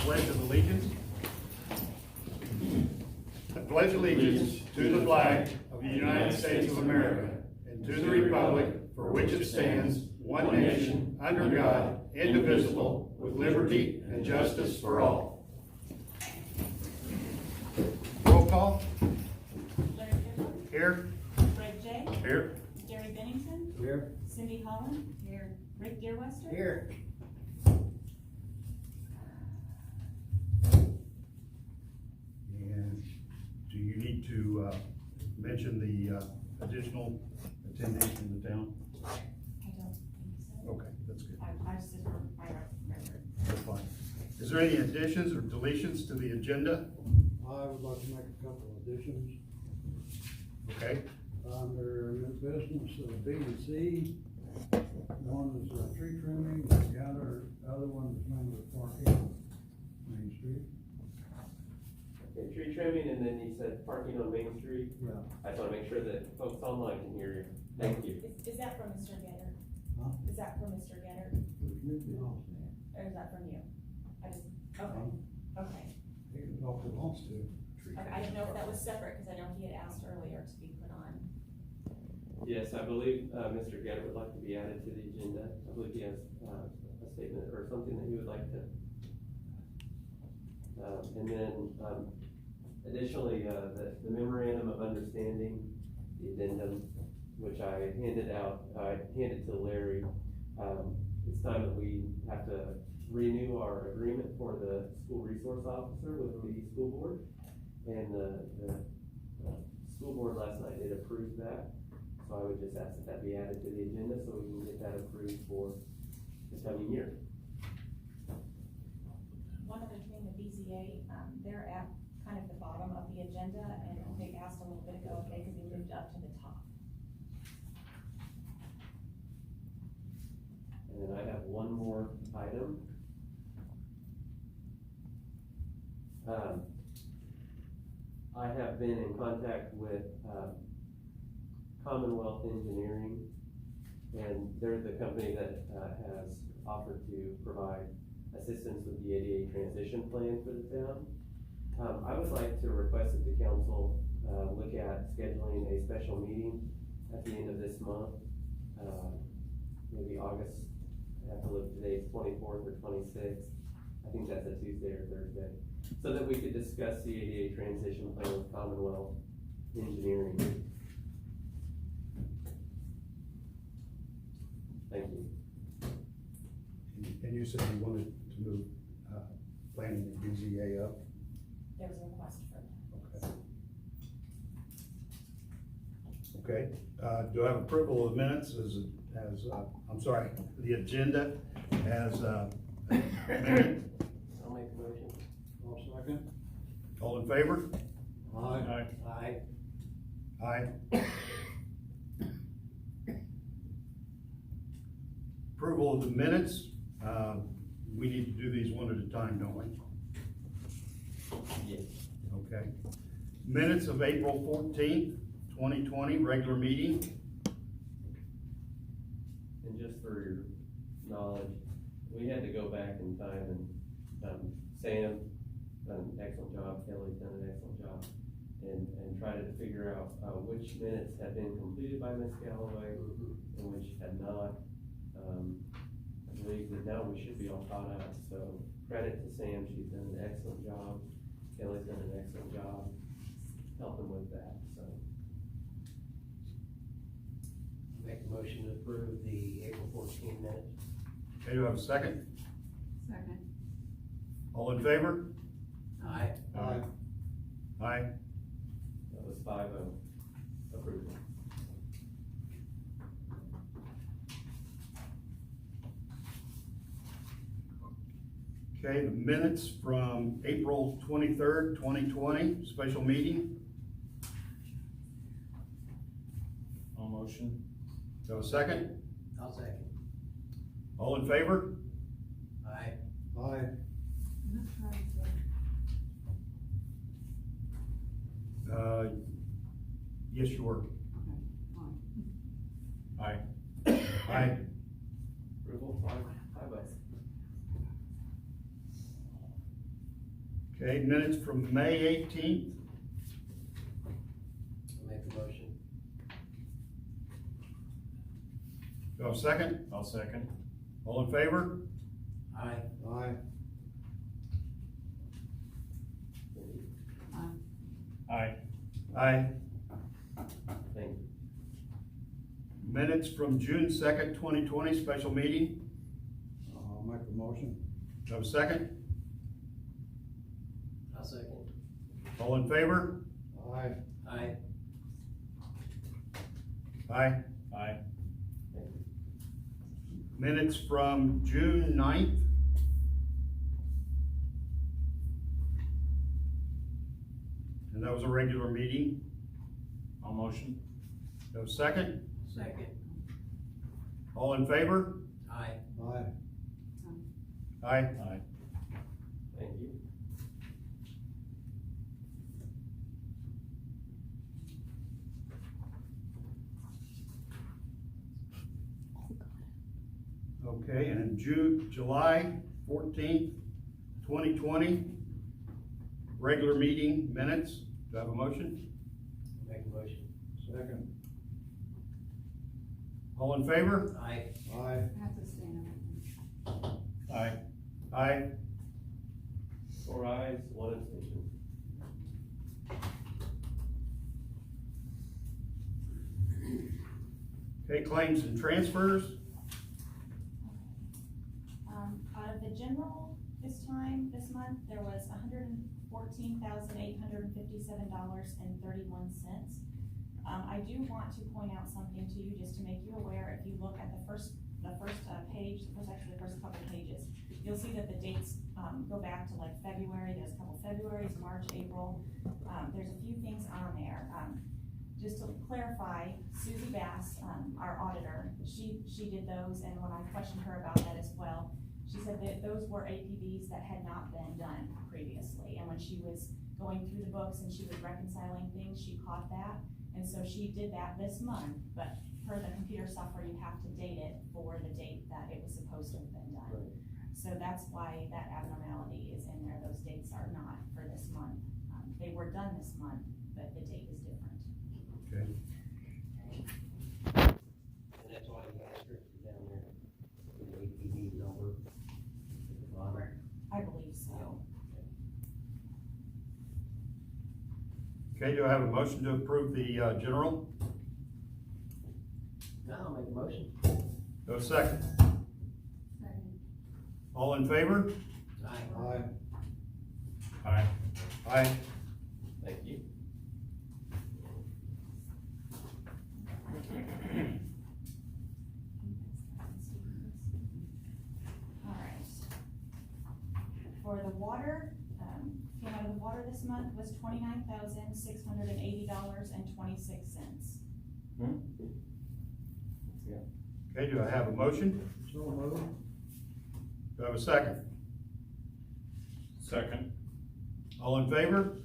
Pledge of allegiance. I pledge allegiance to the flag of the United States of America and to the republic for which it stands, one nation, under God, indivisible, with liberty and justice for all. Roll call. Larry Kidlow. Here. Greg J. Here. Gary Bennington. Here. Cindy Holland. Here. Rick Deerwester. Here. And do you need to mention the additional attendees in the town? I don't think so. Okay, that's good. I just did for my record. That's fine. Is there any additions or deletions to the agenda? I would like to make a couple of additions. Okay, Under new business, B and C, one is tree trimming, the other one is member parking on Main Street. Okay, tree trimming, and then you said parking on Main Street. Yeah. I just wanna make sure that folks online can hear you. Thank you. Is that from Mr. Getter? Huh? Is that from Mr. Getter? No. Or is that from you? I just, okay, okay. He can talk if he wants to. Okay, I didn't know if that was separate, because I know he had asked earlier to be put on. Yes, I believe, Mr. Gadd would like to be added to the agenda. I believe he has, a statement or something that he would like to. And then, additionally, the memorandum of understanding, the addendum, which I handed to Larry. It's time that we have to renew our agreement for the school resource officer with the school board. And the school board last night did approve that. So I would just ask that that be added to the agenda so we can get that approved for the coming year. One other thing, the BZA, they're at kind of the bottom of the agenda, and they asked a little bit ago if they could be moved up to the top. And then I have one more item. I have been in contact with Commonwealth Engineering, and they're the company that has offered to provide assistance with the ADA transition plan for the town. I would like to request that the council look at scheduling a special meeting at the end of this month, maybe August. I have to look, today's 24th or 26th. I think that's a Tuesday or Thursday. So that we could discuss the ADA transition plan with Commonwealth Engineering. Thank you. and you said you wanted to move, planning the BZA up? There was a request for that. Okay. Okay, do I have approval of the minutes I'm sorry, the agenda as, amended? I'll make a motion. I'll second. All in favor? Aye. Aye. Aye. Approval of the minutes, we need to do these one at a time, don't we? Yes. Okay. Minutes of April 14th, 2020, regular meeting. And just for your knowledge, we had to go back in time and, Sam done an excellent job, Kelly's done an excellent job, and try to figure out, which minutes had been completed by Ms. Galloway and which had not. I believe that now we should be all caught up, so credit to Sam, she's done an excellent job. Kelly's done an excellent job helping with that, so. Make a motion to approve the April 14 minutes. Okay, do I have a second? Second. All in favor? Aye. Aye. Aye. That was 5-0 approval. Okay, the minutes from April 23rd, 2020, special meeting. All motion. Do I have a second? I'll second. All in favor? Aye. Aye. Yes, you were. Aye. Aye. Approval, 5-0. Okay, minutes from May 18th. I'll make the motion. Do I have a second? I'll second. All in favor? Aye. Aye. Aye. Aye. Thank you. Minutes from June 2nd, 2020, special meeting. I'll make the motion. Do I have a second? I'll second. All in favor? Aye. Aye. Aye. Aye. Thank you. Minutes from June 9th. And that was a regular meeting. I'll motion. Do I have a second? Second. All in favor? Aye. Aye. Aye. Aye. Thank you. Okay, and July 14th, 2020, regular meeting minutes. Do I have a motion? Make the motion. Second. All in favor? Aye. Aye. I have to stand on Aye. Aye. 4 ayes, 1 abstention. Okay, claims and transfers. Out of the general this month, there was $114,857.31. I do want to point out something to you, just to make you aware. If you look at the first page, the first couple pages, you'll see that the dates, go back to like February. There's a couple Februarys, March, April. There's a few things on there. Just to clarify, Susie Bass, our auditor, she did those, and when I questioned her about that as well, she said that those were APBs that had not been done previously, and when she was going through the books and she was reconciling things, she caught that, and so she did that this month, but per the computer software, you have to date it for the date that it was supposed to have been done. Right. So that's why that abnormality is in there. Those dates are not for this month. They were done this month, but the date is different. Okay. And that's why you asked her down there, the APB number. at the bottom. I believe so. Okay, do I have a motion to approve the general? No, I'll make the motion. Do I have a second? Second. All in favor? Aye. Aye. Aye. Aye. Thank you. All right. For the water, came out of the water this month was $29,680.26. Okay, do I have a motion? So moved. Do I have a second? Second. All in favor?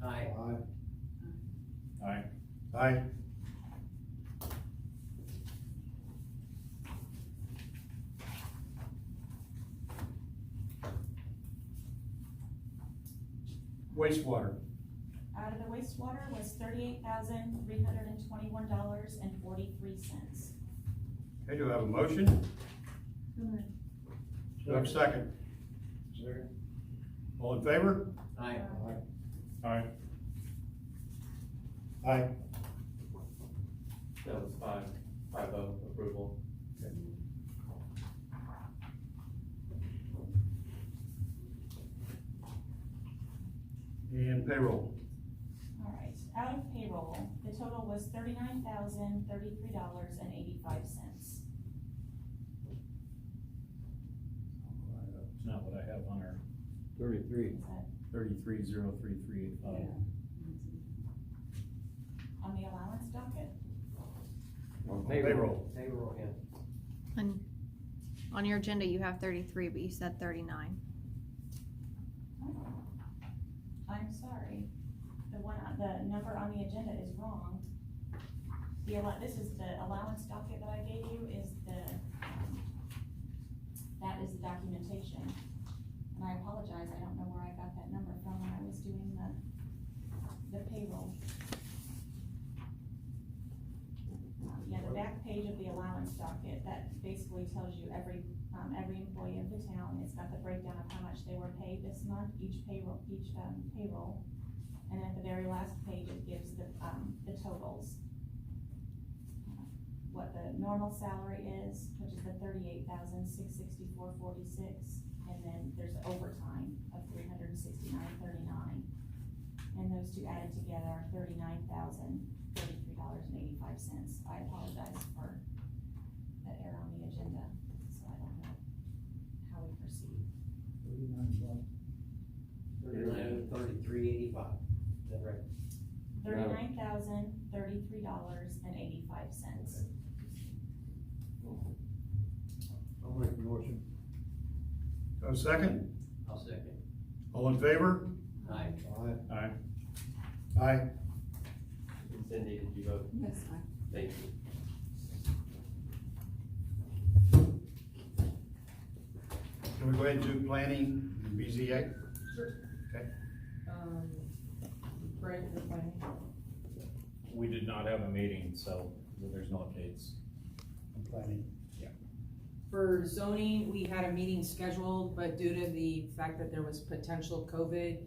Aye. Aye. Aye. Aye. Wastewater. Out of the wastewater was $38,321.43. Okay, do I have a motion? Do I have a second? Second. All in favor? Aye. Aye. Aye. Aye. That was 5-0 approval. And payroll. All right, out of payroll, the total was $39,033.85. It's not what I have on our 33. Is that 33033885. on the allowance docket? On Payroll. Payroll, yeah. On your agenda, you have 33, but you said 39. Oh, I'm sorry. The number on the agenda is wrong. This is the allowance docket that I gave you is that is the documentation. And I apologize, I don't know where I got that number from. funds docket that basically tells you every employee of the town. It's got the breakdown of how much they were paid this month, each payroll. And at the very last page, it gives the totals. What the normal salary is, which is the $38,664.46, and then there's overtime of $369.39. And those two added together are $39,033.85. I apologize for that error on the agenda, so I don't know how we proceed. 33.85, is that right? $39,033.85. I'll make a motion. Have a second? I'll second. All in favor? Aye. Aye. Aye. And Cindy, did you vote? Yes, I. Thank you. Can we go ahead and do planning and BZA? Sure. Okay. Greg, you're planning? We did not have a meeting, so there's no updates. I'm planning. For zoning, we had a meeting scheduled, but due to the fact that there was potential COVID,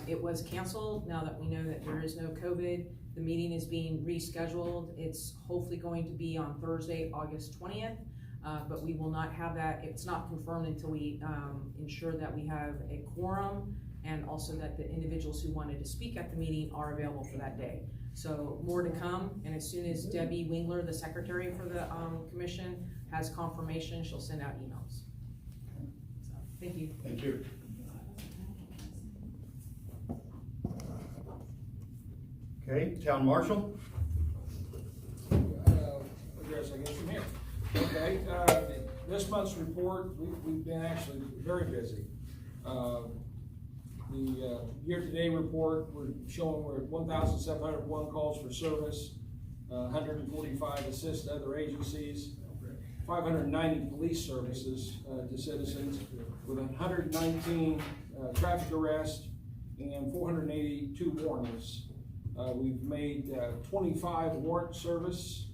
it was canceled. Now that we know that there is no COVID, the meeting is being rescheduled. It's hopefully going to be on Thursday, August 20th, but we will not have that. It's not confirmed until we ensure that we have a quorum and also that the individuals who wanted to speak at the meeting are available for that day. So more to come, and as soon as Debbie Wingler, the secretary for the commission, has confirmation, she'll send out emails. So, thank you. Thank you. Okay, town marshal? Address, I guess, from here. Okay, this month's report, we've been actually very busy. The year-to-date report, we're showing we're at 1,701 calls for service, 145 assist other agencies, 590 police services to citizens, with 119 traffic arrests and 482 warnings. We've made 25 warrant service,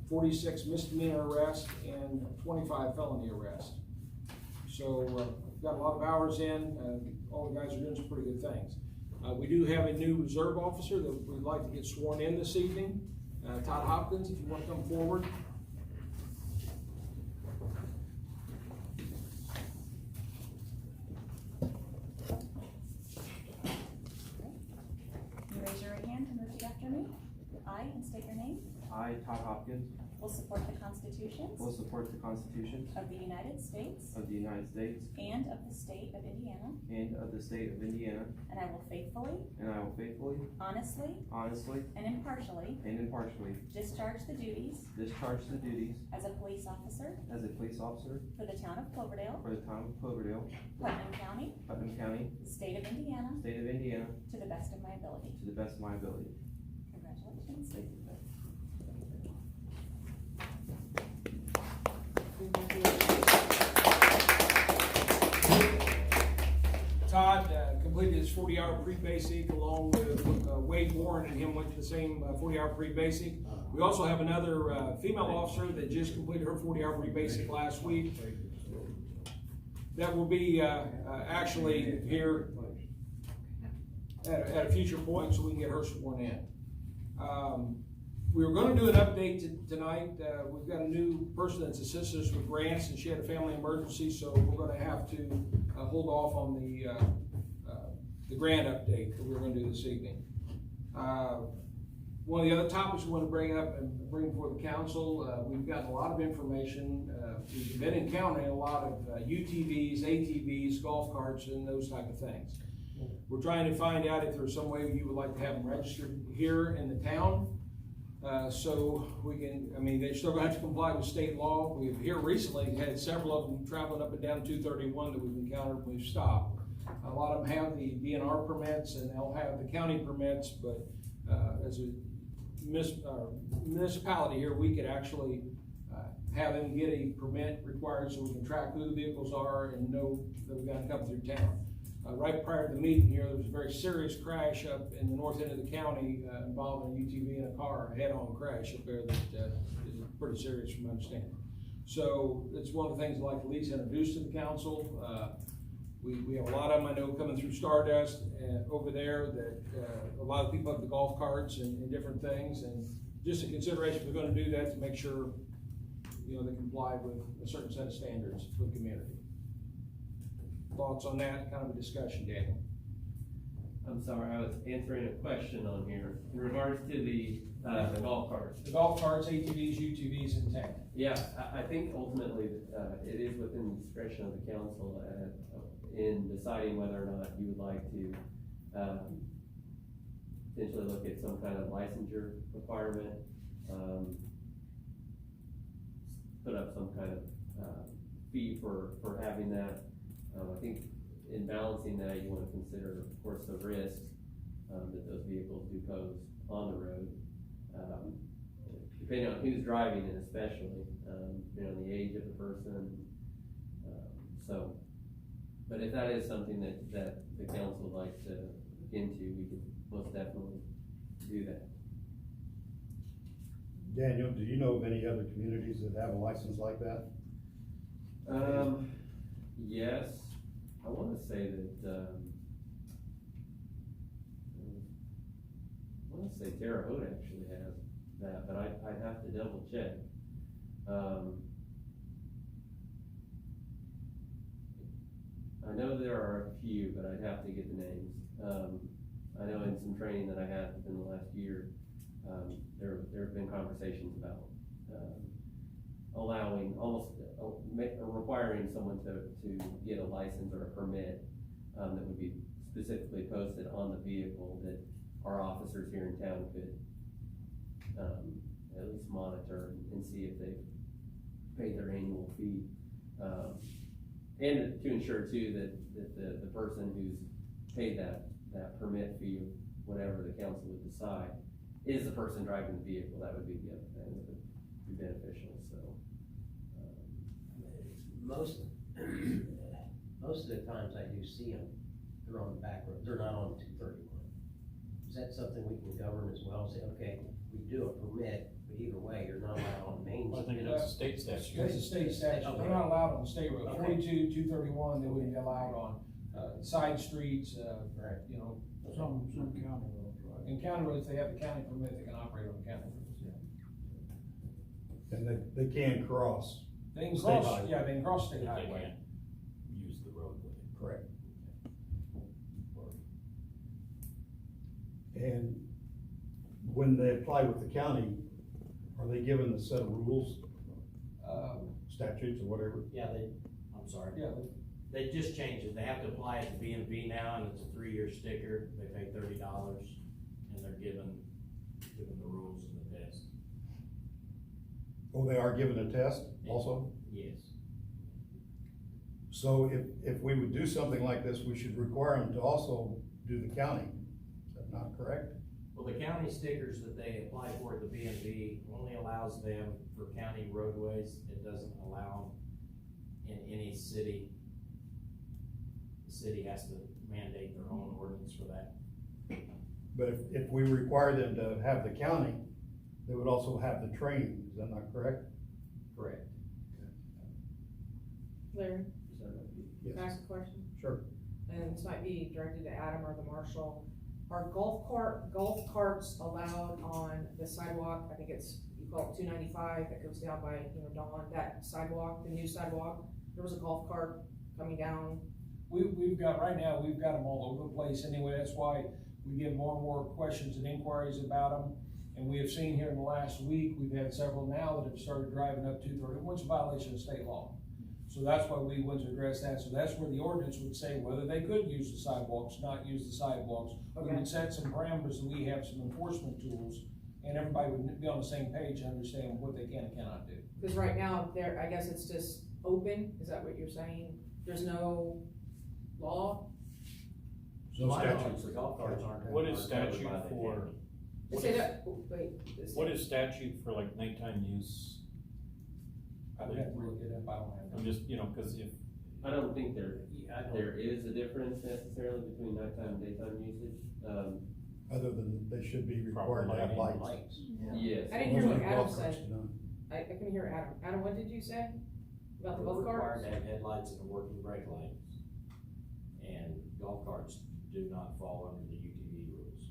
46 misdemeanor arrests, and 25 felony arrests. So we've got a lot of hours in, all the guys are doing some pretty good things. We do have a new reserve officer that we'd like to get sworn in this evening. Todd Hopkins, if you want to come forward. You raise your right hand and repeat after me. I, and state your name, I, Todd Hopkins, will support the constitutions will support the Constitution of the United States of the United States and of the state of Indiana, and of the state of Indiana, and I will faithfully, and I will faithfully, honestly, honestly, and impartially and impartially discharge the duties discharge the duties as a police officer as a police officer for the town of Cloverdale, for the town of Cloverdale, Putnam County, Putnam County, state of Indiana, state of Indiana, to the best of my ability. to the best of my ability. Congratulations. Thank you. Todd completed his 40-hour pre-basic along with Wade Warren, and him went to the same 40-hour pre-basic. We also have another female officer that just completed her 40-hour pre-basic last week. That will be actually here at a future point so we can get her sworn in. We were going to do an update tonight. We've got a new person that's assisted us with grants, and she had a family emergency, so we're going to have to hold off on the grant update that we're going to do this evening. One of the other topics we want to bring up and bring before the council, we've gotten a lot of information. We've been encountering a lot of UTVs, ATVs, golf carts, and those type of things. We're trying to find out if there's some way you would like to have them registered here in the town. So we can, I mean, they're still gonna have to comply with state law. We've here recently had several of them traveling up and down 231 that we've encountered when we've stopped. A lot of them have the DNR permits and they'll have the county permits, but as a municipality here, we could actually have them get a permit required so we can track who the vehicles are and know that we've got to come through town. Right prior to the meeting here, there was a very serious crash up in the north end of the county involving a UTV and a car, a head-on crash up there that is pretty serious from my understanding. So it's one of the things I'd like to at least introduce to the council. We have a lot of them I know coming through Stardust over there that a lot of people have the golf carts and different things, and just a consideration, we're gonna do that to make sure, you know, they comply with a certain set of standards for the community. Thoughts on that, kind of a discussion, Daniel? I'm sorry, I was answering a question on here in regards to the golf carts. The golf carts, ATVs, UTVs, and tank. Yeah, I think ultimately, it is within the discretion of the council in deciding whether or not you would like to potentially look at some kind of licensure requirement, put up some kind of fee for having that. I think in balancing that, you want to consider, of course, the risks that those vehicles do pose on the road. Depending on who's driving it, especially, you know, the age of the person. But if that is something that the council would like to look into, we could most definitely do that. Daniel, do you know of any other communities that have a license like that? Yes, I want to say that, I want to say Terre Haute actually has that, but I'd have to double check. I know there are a few, but I'd have to get the names. I know in some training that I had within the last year, there have been conversations about allowing, almost requiring someone to get a license or a permit that would be specifically posted on the vehicle that our officers here in town could at least monitor and see if they've paid their annual fee. And to ensure too that the person who's paid that permit fee, whatever the council would decide, is the person driving the vehicle. That would be the other thing that would be beneficial, so. Most of the times I do see them, they're on the back road, they're not on 231. Is that something we can govern as well? Say, okay, we do a permit, but either way, you're not allowed on Main I Street. think that's a state statute. That's a state statute, they're not allowed on the state road, 42, 231, they wouldn't be allowed on, side streets, Right. you know. Some county roads, right? In county roads, they have the county permit, they can operate on the county roads. And they can cross. They can State cross, highway. yeah, they can cross state They highway. can't use the roadway. Correct. And when they apply with the county, are they given a set of rules, statutes or whatever? Yeah, I'm sorry. Yeah, They just changed it. They have to apply it to B&B now, and it's a 3-year sticker. They pay $30, and they're given the rules and the test. Oh, they are given a test also? Yes. So if we would do something like this, we should require them to also do the county. Is that not correct? Well, the county stickers that they apply for at the B&B only allows them for county roadways. It doesn't allow them in any city. The city has to mandate their own ordinance for that. But if we require them to have the county, they would also have the training. Is that not correct? Correct. Larry, Yes. can I ask a question? Sure. And this might be directed to Adam or the marshal. Are golf carts allowed on the sidewalk? I think it's, you call it 295, that goes down by, Dawn, that sidewalk, the new sidewalk. There was a golf cart coming down. we've got, right now, we've got them all over the place anyway, that's why we get more and more questions and inquiries about them. And we have seen here in the last week, we've had several now that have started driving up 231, which is a violation of state law. So that's why we went to address that. So that's where the ordinance would say whether they could use the sidewalks, not use the sidewalks. We would set some parameters, and we have some enforcement tools, and everybody would be on the same page and understand what they can and cannot do. Because right now, I guess it's just open, is that what you're saying? There's no law? No statute. The golf carts aren't. What is aren't covered statute by the for- county. They say that, What is statute for like nighttime use? I would have to look it up, I don't have I'm that. just, cause if, I don't think they're, I don't. there is a difference necessarily between nighttime and daytime usage. Other than they should be required to have Proper lights. Yes. I didn't hear what Most Adam golf carts said. do not. I couldn't hear Adam. Adam, what did you say about the We're golf required carts? to have headlights and a working brake lights. And golf carts do not fall under the UTV rules.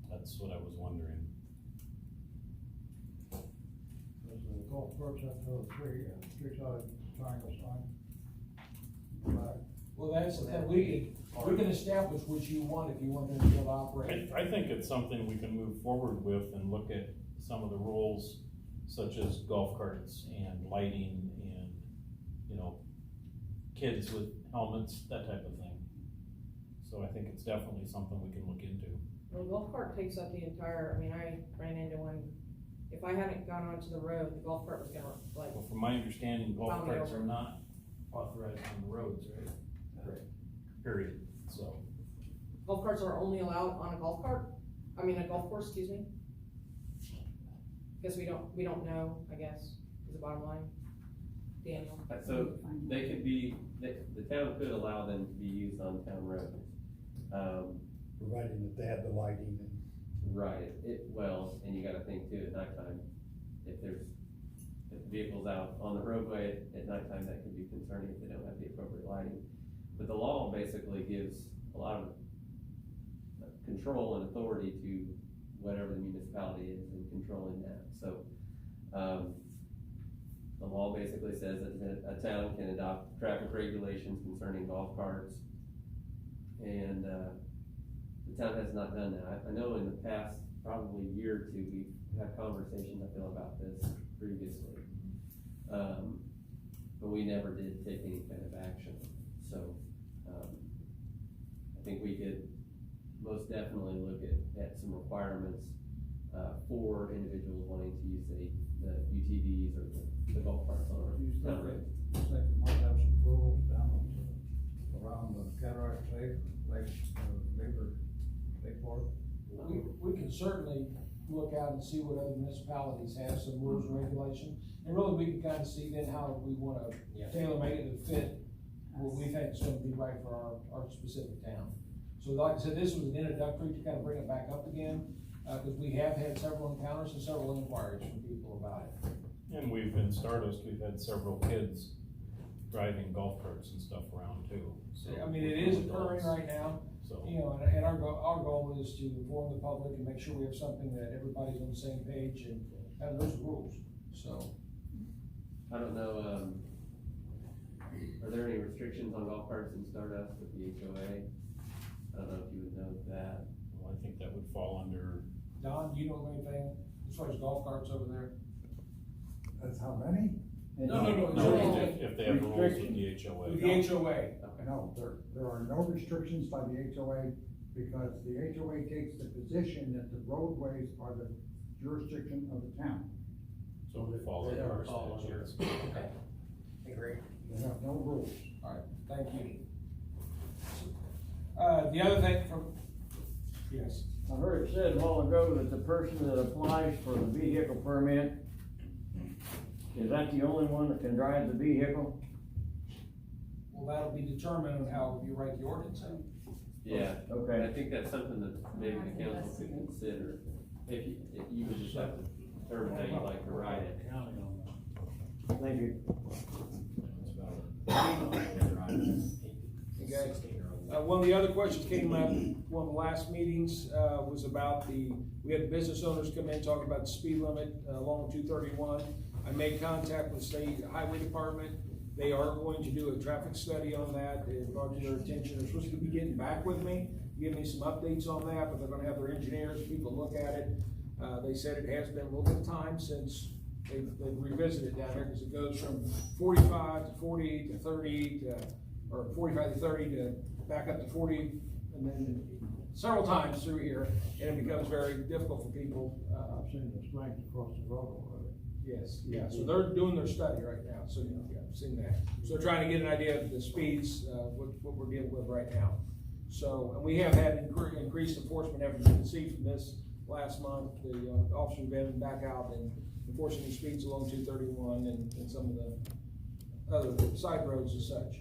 That's what I was wondering. Does the golf carts have to have three-sided triangle sign? Black. Well, that's the thing, we can establish what you want if you want them to be able to operate. I think it's something we can move forward with and look at some of the rules, such as golf carts and lighting and, you know, kids with helmets, that type of thing. So I think it's definitely something we can look into. Well, golf cart takes up the entire, I mean, I ran into one, if I hadn't gone onto the road, the golf cart was gonna, like, Well, from my understanding, golf Found me carts over. are not authorized on the roads, right? Correct. Period, so. golf carts are only allowed on a golf cart? I mean, a golf course, excuse me? Guess we don't know, I guess, is the bottom line. Daniel? So they could be, the town could allow them to be used on town roads. Providing that they have the lighting and. Right, well, and you gotta think too, at nighttime, if the vehicle's out on the roadway at nighttime, that could be concerning if they don't have the appropriate lighting. But the law basically gives a lot of control and authority to whatever the municipality is in controlling that, so, the law basically says that a town can adopt traffic regulations concerning golf carts, and, the town has not done that. I know in the past, probably year or two, we've had conversations, I feel, about this previously. But we never did take any kind of action, so, I think we could most definitely look at some requirements, for individuals wanting to use the UTVs or the golf carts on our You town think roads. you might have some rules down around the cataract lake, Lake Park? We can certainly look out and see what other municipalities have, some rules and regulations. And really, we can kind of see then how we wanna tailor make it to fit what we think is gonna be right for our specific town. So like I said, this was an introductory to kind of bring it back up again, cause we have had several encounters and several inquiries from people about it. And we've, in Stardust, we've had several kids driving golf carts and stuff around too, so. I mean, it is occurring right now, So, you know, and our goal is to inform the public and make sure we have something that everybody's on the same page and have those rules, so. I don't know, are there any restrictions on golf carts in Stardust with the HOA? I don't know if you would know that. well, I think that would fall under, Don, do you know of anything as far as golf carts over there? That's how many? No. no, if they have rules with the HOA. With the HOA, No, there are no restrictions by the HOA, because the HOA takes the position that the roadways are the jurisdiction of the town. So it would fall They under are our fall under- statutes. Okay. Agree. They have no rules. alright, thank you. The other thing from, yes, I heard it said a while ago that the person that applies for the vehicle permit, is that the only one that can drive the vehicle? well, that'll be determined on how you write the ordinance out. Yeah, Okay. I think that's something that maybe the council could consider, if you would just have to determine how you'd like to write it. Thank you. Okay. One of the other questions came up, one of the last meetings, was about we had the business owners come in talking about the speed limit along 231. I made contact with the state highway department. They are going to do a traffic study on that. It brought to their attention. They're supposed to be getting back with me, give me some updates on that, but they're gonna have their engineers, people look at it. They said it has been a little bit of time since they've revisited down there, because it goes from 45 to 40 to 30 to, or 45 to 30 to back up to 40, and then several times through here, and it becomes very difficult for people. I've seen the flags across the road already. Yes, yeah, so they're doing their study right now, so, you know, yeah, I've seen that. So they're trying to get an idea of the speeds, what we're dealing with right now. So, and we have had increased enforcement efforts, you can see from this last month, the officers have been back out and enforcing the speeds along 231 and some of the other side roads and such.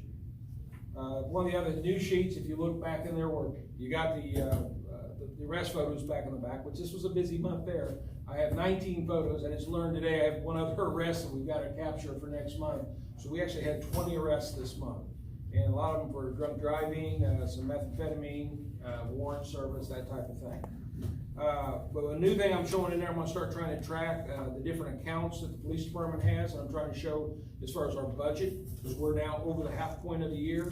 One of the other news sheets, if you look back in there where you got the arrest photos back in the back, which this was a busy month there. I have 19 photos, and it's learned today I have one other arrest that we've got to capture for next month. So we actually had 20 arrests this month, and a lot of them for drunk driving, some methamphetamine, warrant service, that type of thing. But a new thing I'm showing in there, I'm gonna start trying to track the different accounts that the police department has, and I'm trying to show as far as our budget, because we're now over the half point of the year.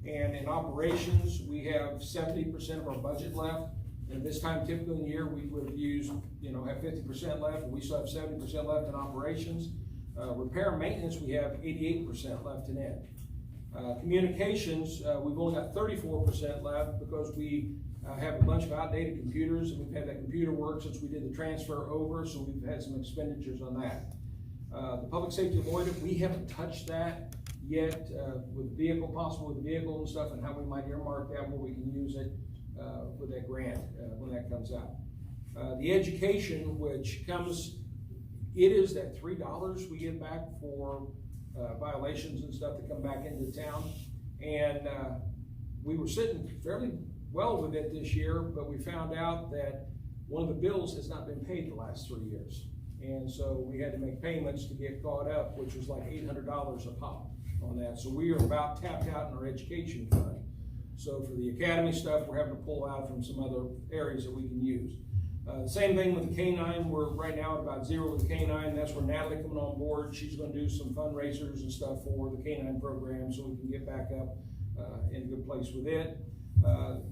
And in operations, we have 70% of our budget left. And this time typically in the year, we would have used, have 50% left, and we still have 70% left in operations. Repair and maintenance, we have 88% left in it. Communications, we've only got 34% left because we have a bunch of outdated computers, and we've had that computer work since we did the transfer over, so we've had some expenditures on that. The public safety avoidant, we haven't touched that yet with the vehicle, possible with the vehicle and stuff, and how we might earmark that where we can use it with that grant when that comes out. The education, which comes, it is that $3 we get back for violations and stuff that come back into town. And we were sitting fairly well with it this year, but we found out that one of the bills has not been paid the last 3 years. And so we had to make payments to get caught up, which was like $800 a pop on that. So we are about tapped out in our education fund. So for the academy stuff, we're having to pull out from some other areas that we can use. The same thing with the K-9. We're right now at about zero with the K-9. That's where Natalie coming on board. She's going to do some fundraisers and stuff for the K-9 program so we can get back up in a good place with it.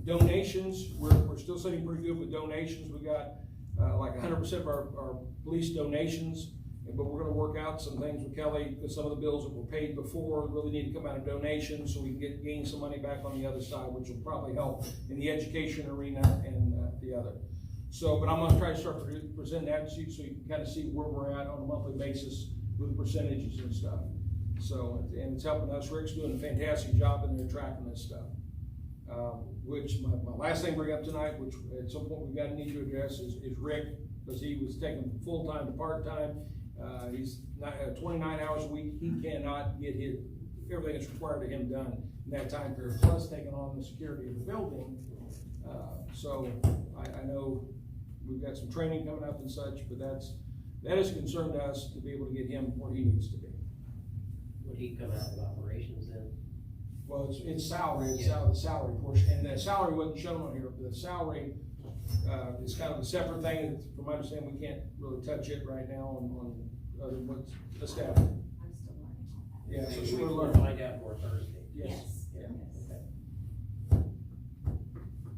Donations, we're still sitting pretty good with donations. We got like 100% of our police donations, but we're going to work out some things with Kelly because some of the bills that were paid before really need to come out of donations so we can gain some money back on the other side, which will probably help in the education arena and the other. So, but I'm going to try to start presenting that to you so you can kind of see where we're at on a monthly basis with percentages and stuff. So, and it's helping us. Rick's doing a fantastic job in there tracking this stuff. Which my last thing to bring up tonight, which at some point we've got to need to address is Rick, because he was taking full-time to part-time. He's 29 hours a week. He cannot get everything that's required of him done in that time period, plus taking on the security of the building. So I know we've got some training coming up and such, but that is a concern to us to be able to get him where he needs to be. Would he come out of operations then? Well, it's salary, it's out of the salary portion, and the salary wasn't shown on here, but the salary is kind of a separate thing. From my understanding, we can't really touch it right now on other than what's established. I'm still learning all that. Yeah, so We we're will learning. find out more Thursday. Yes. Yeah, Yes. okay.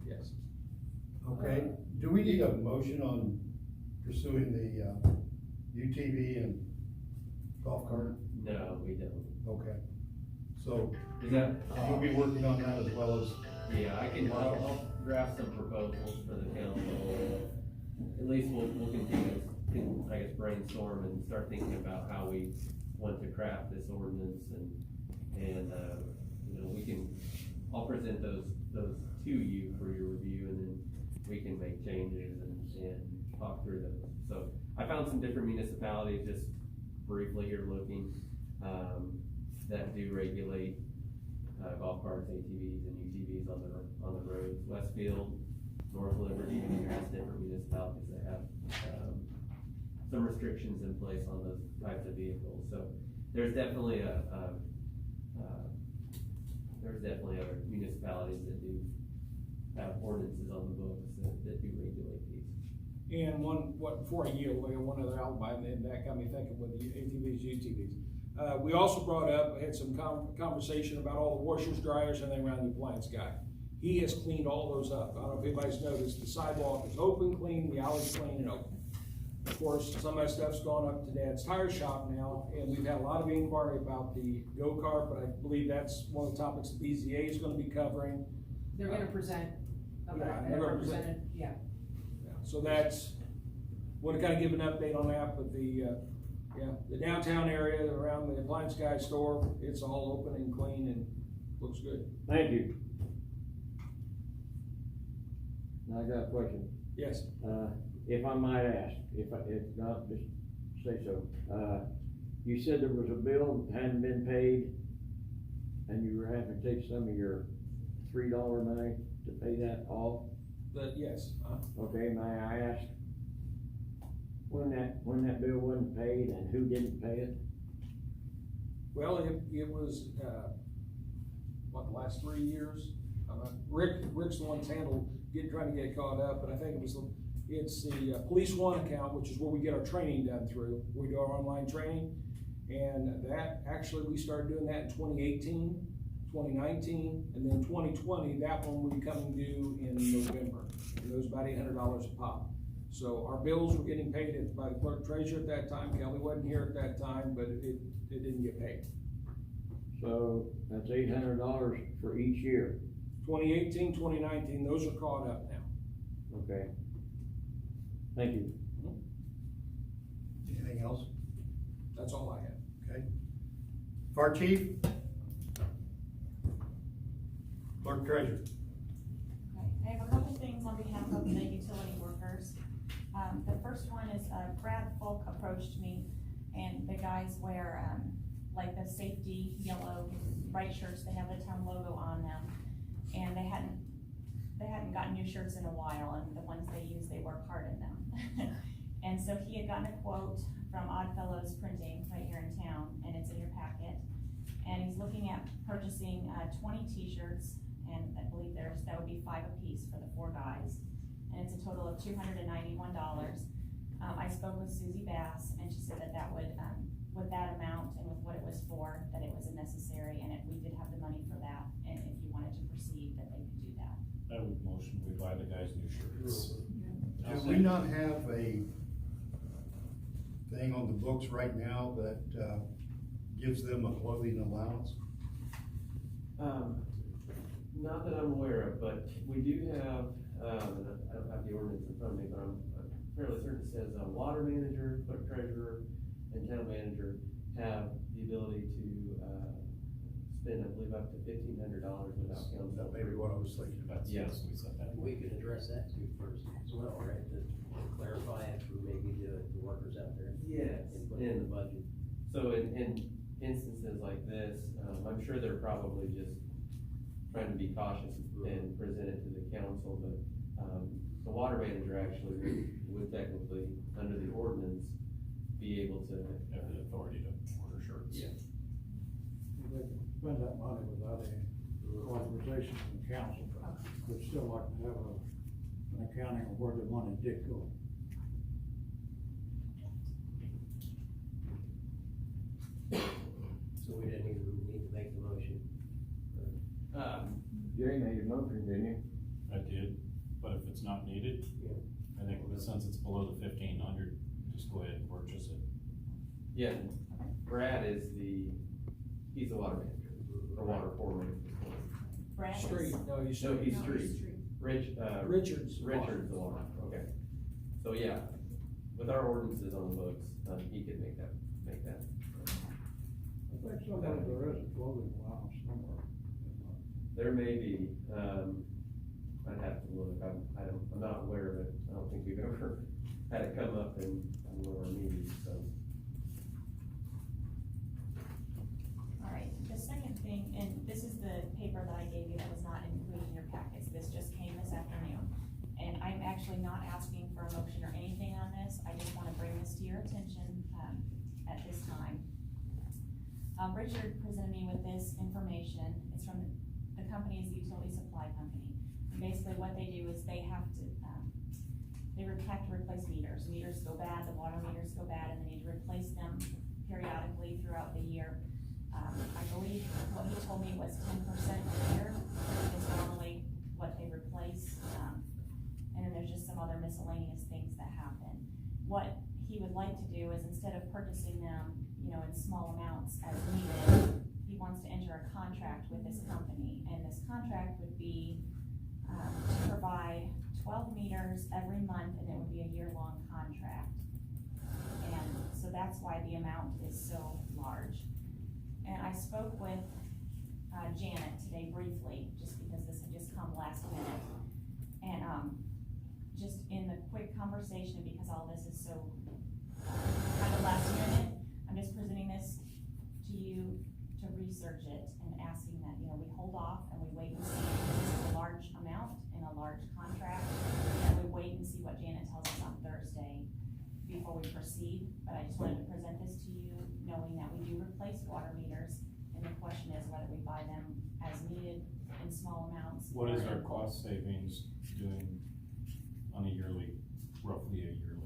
Yes. Okay, do we need a motion on pursuing the UTV and golf cart? No, we don't. Okay, so Is that, you'll be working on that as well as, yeah, I'll draft some proposals for the council. At least we'll continue to, I guess, brainstorm and start thinking about how we want to craft this ordinance and I'll present those to you for your review, and then we can make changes and talk through those. So I found some different municipalities, just briefly here looking, that do regulate golf carts, ATVs, and UTVs on the roads. Westfield, North Liberty, and there's different municipalities that have some restrictions in place on those types of vehicles. So there's definitely other municipalities that do have ordinances on the books that do regulate these. And before I yield, I got one other alibi, and that got me thinking with the ATVs, UTVs. We also brought up, had some conversation about all the washers, dryers, and everything around the appliance guy. He has cleaned all those up. I don't know if anybody's noticed, the sidewalk is open, clean, the alley's clean and open. Of course, some of that stuff's gone up to Dad's tire shop now, and we've had a lot of inquiry about the go-kart, but I believe that's one of the topics that BZA is gonna be covering. They're gonna present, they're gonna present. yeah. So that's, want to kind of give an update on that, but the downtown area around the appliance guy store, it's all open and clean and looks good. Thank you. Now I got a question. Yes. If I might ask, if not, just say so. You said there was a bill that hadn't been paid and you were having to take some of your $3 money to pay that off. Yes, Okay, may I ask, when that bill wasn't paid and who didn't pay it? well, it was, the last 3 years? Rick's the one that's trying to get caught up, but I think it's the Police One account, which is where we get our training done through. We do our online training, and that, actually, we started doing that in 2018, 2019, and then 2020, that one will be coming due in November. And it was about $800 a pop. So our bills were getting paid by the clerk treasurer at that time. Kelly wasn't here at that time, but it didn't get paid. So that's $800 for each year. 2018, 2019, those are caught up now. Okay. Thank you. Anything else? That's all I have. Okay. Fire chief? Clerk treasurer? Okay, I have a couple things on behalf of the utility workers. The first one is, Brad Folk approached me, and the guys wear, like the safety yellow bright shirts, they have the town logo on them, and they hadn't gotten new shirts in a while, and the ones they use, they work hard in them. And so he had gotten a quote from Oddfellows Printing right here in town, and it's in your packet, and he's looking at purchasing 20 t-shirts, and I believe that would be 5 apiece for the 4 guys, and it's a total of $291. I spoke with Susie Bass, and she said that would, with that amount and with what it was for, that it was necessary, and we did have the money for that, and if you wanted to proceed, that they could do that. I would motion we buy the guys new shirts. Do we not have a thing on the books right now that, gives them a clothing allowance? Not that I'm aware of, but we do have, I don't have the ordinance in front of me, but I'm fairly certain it says, water manager, clerk treasurer, and town manager have the ability to, spend, I believe, up to $1,500 without council. That may be what I was thinking about. Yes, we said that. We could address that too first as well, right, to clarify it for maybe the workers out there. Yes, And put it in the budget. So in instances like this, I'm sure they're probably just trying to be cautious and present it to the council, but, the water manager actually would technically, under the ordinance, be able to. Have the authority to order shirts. Yeah. They can spend that money without any authorization from council, but we'd still like to have an accounting of where the money did go. So we didn't even need to make the motion. Jay made a motion, didn't you? I did, but if it's not needed, Yeah. I think since it's below the 1,500, just go ahead and purchase it. Yeah, Brad is he's the water manager, or water foreman. Brad is- Street, no, you No, should. he's street. Richard's. Richard's the water, okay. So yeah, with our ordinances on the books, he could make that. I think somewhere there is a clothing allowance somewhere. There may be, I'd have to look, I'm not aware of it, I don't think we've ever had it come up in one of our meetings, so. All right, the second thing, and this is the paper that I gave you that was not included in your packets, this just came this afternoon. And I'm actually not asking for a motion or anything on this, I just wanna bring this to your attention, at this time. Richard presented me with this information, it's from the company's utility supply company. And basically what they do is they have to, they have to replace meters. Meters go bad, the water meters go bad, and they need to replace them periodically throughout the year. I believe what he told me was 10% a year is normally what they replace. And then there's just some other miscellaneous things that happen. What he would like to do is, instead of purchasing them, in small amounts as needed, he wants to enter a contract with this company, and this contract would be to provide 12 meters every month, and it would be a year-long contract. And so that's why the amount is so large. And I spoke with Janet today briefly, just because this had just come last minute. And just in the quick conversation, because all this is so kind of last minute, I'm just presenting this to you to research it and asking but I just wanted to present this to you, knowing that we do replace water meters, and the question is whether we buy them as needed in small amounts. What is or our in bulk. cost savings doing on a yearly, roughly a yearly?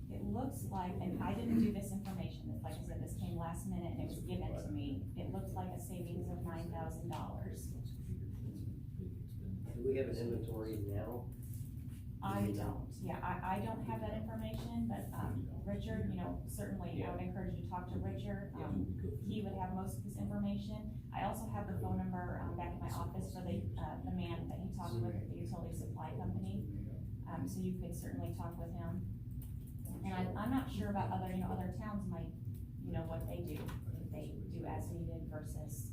It looks like, and I didn't do this information, like I said, this came last minute and it was given to me, it looks like a savings of $9,000. Do we have an inventory now? I don't, yeah, I don't have that information, but, Richard, you know, certainly I would encourage you to talk to Richard. He would have most of this information. I also have the phone number, back in my office for the man that he talked with at the utility supply company. So you could certainly talk with him. And I'm not sure about other, you know, other towns might, you know, what they do, if they do as needed versus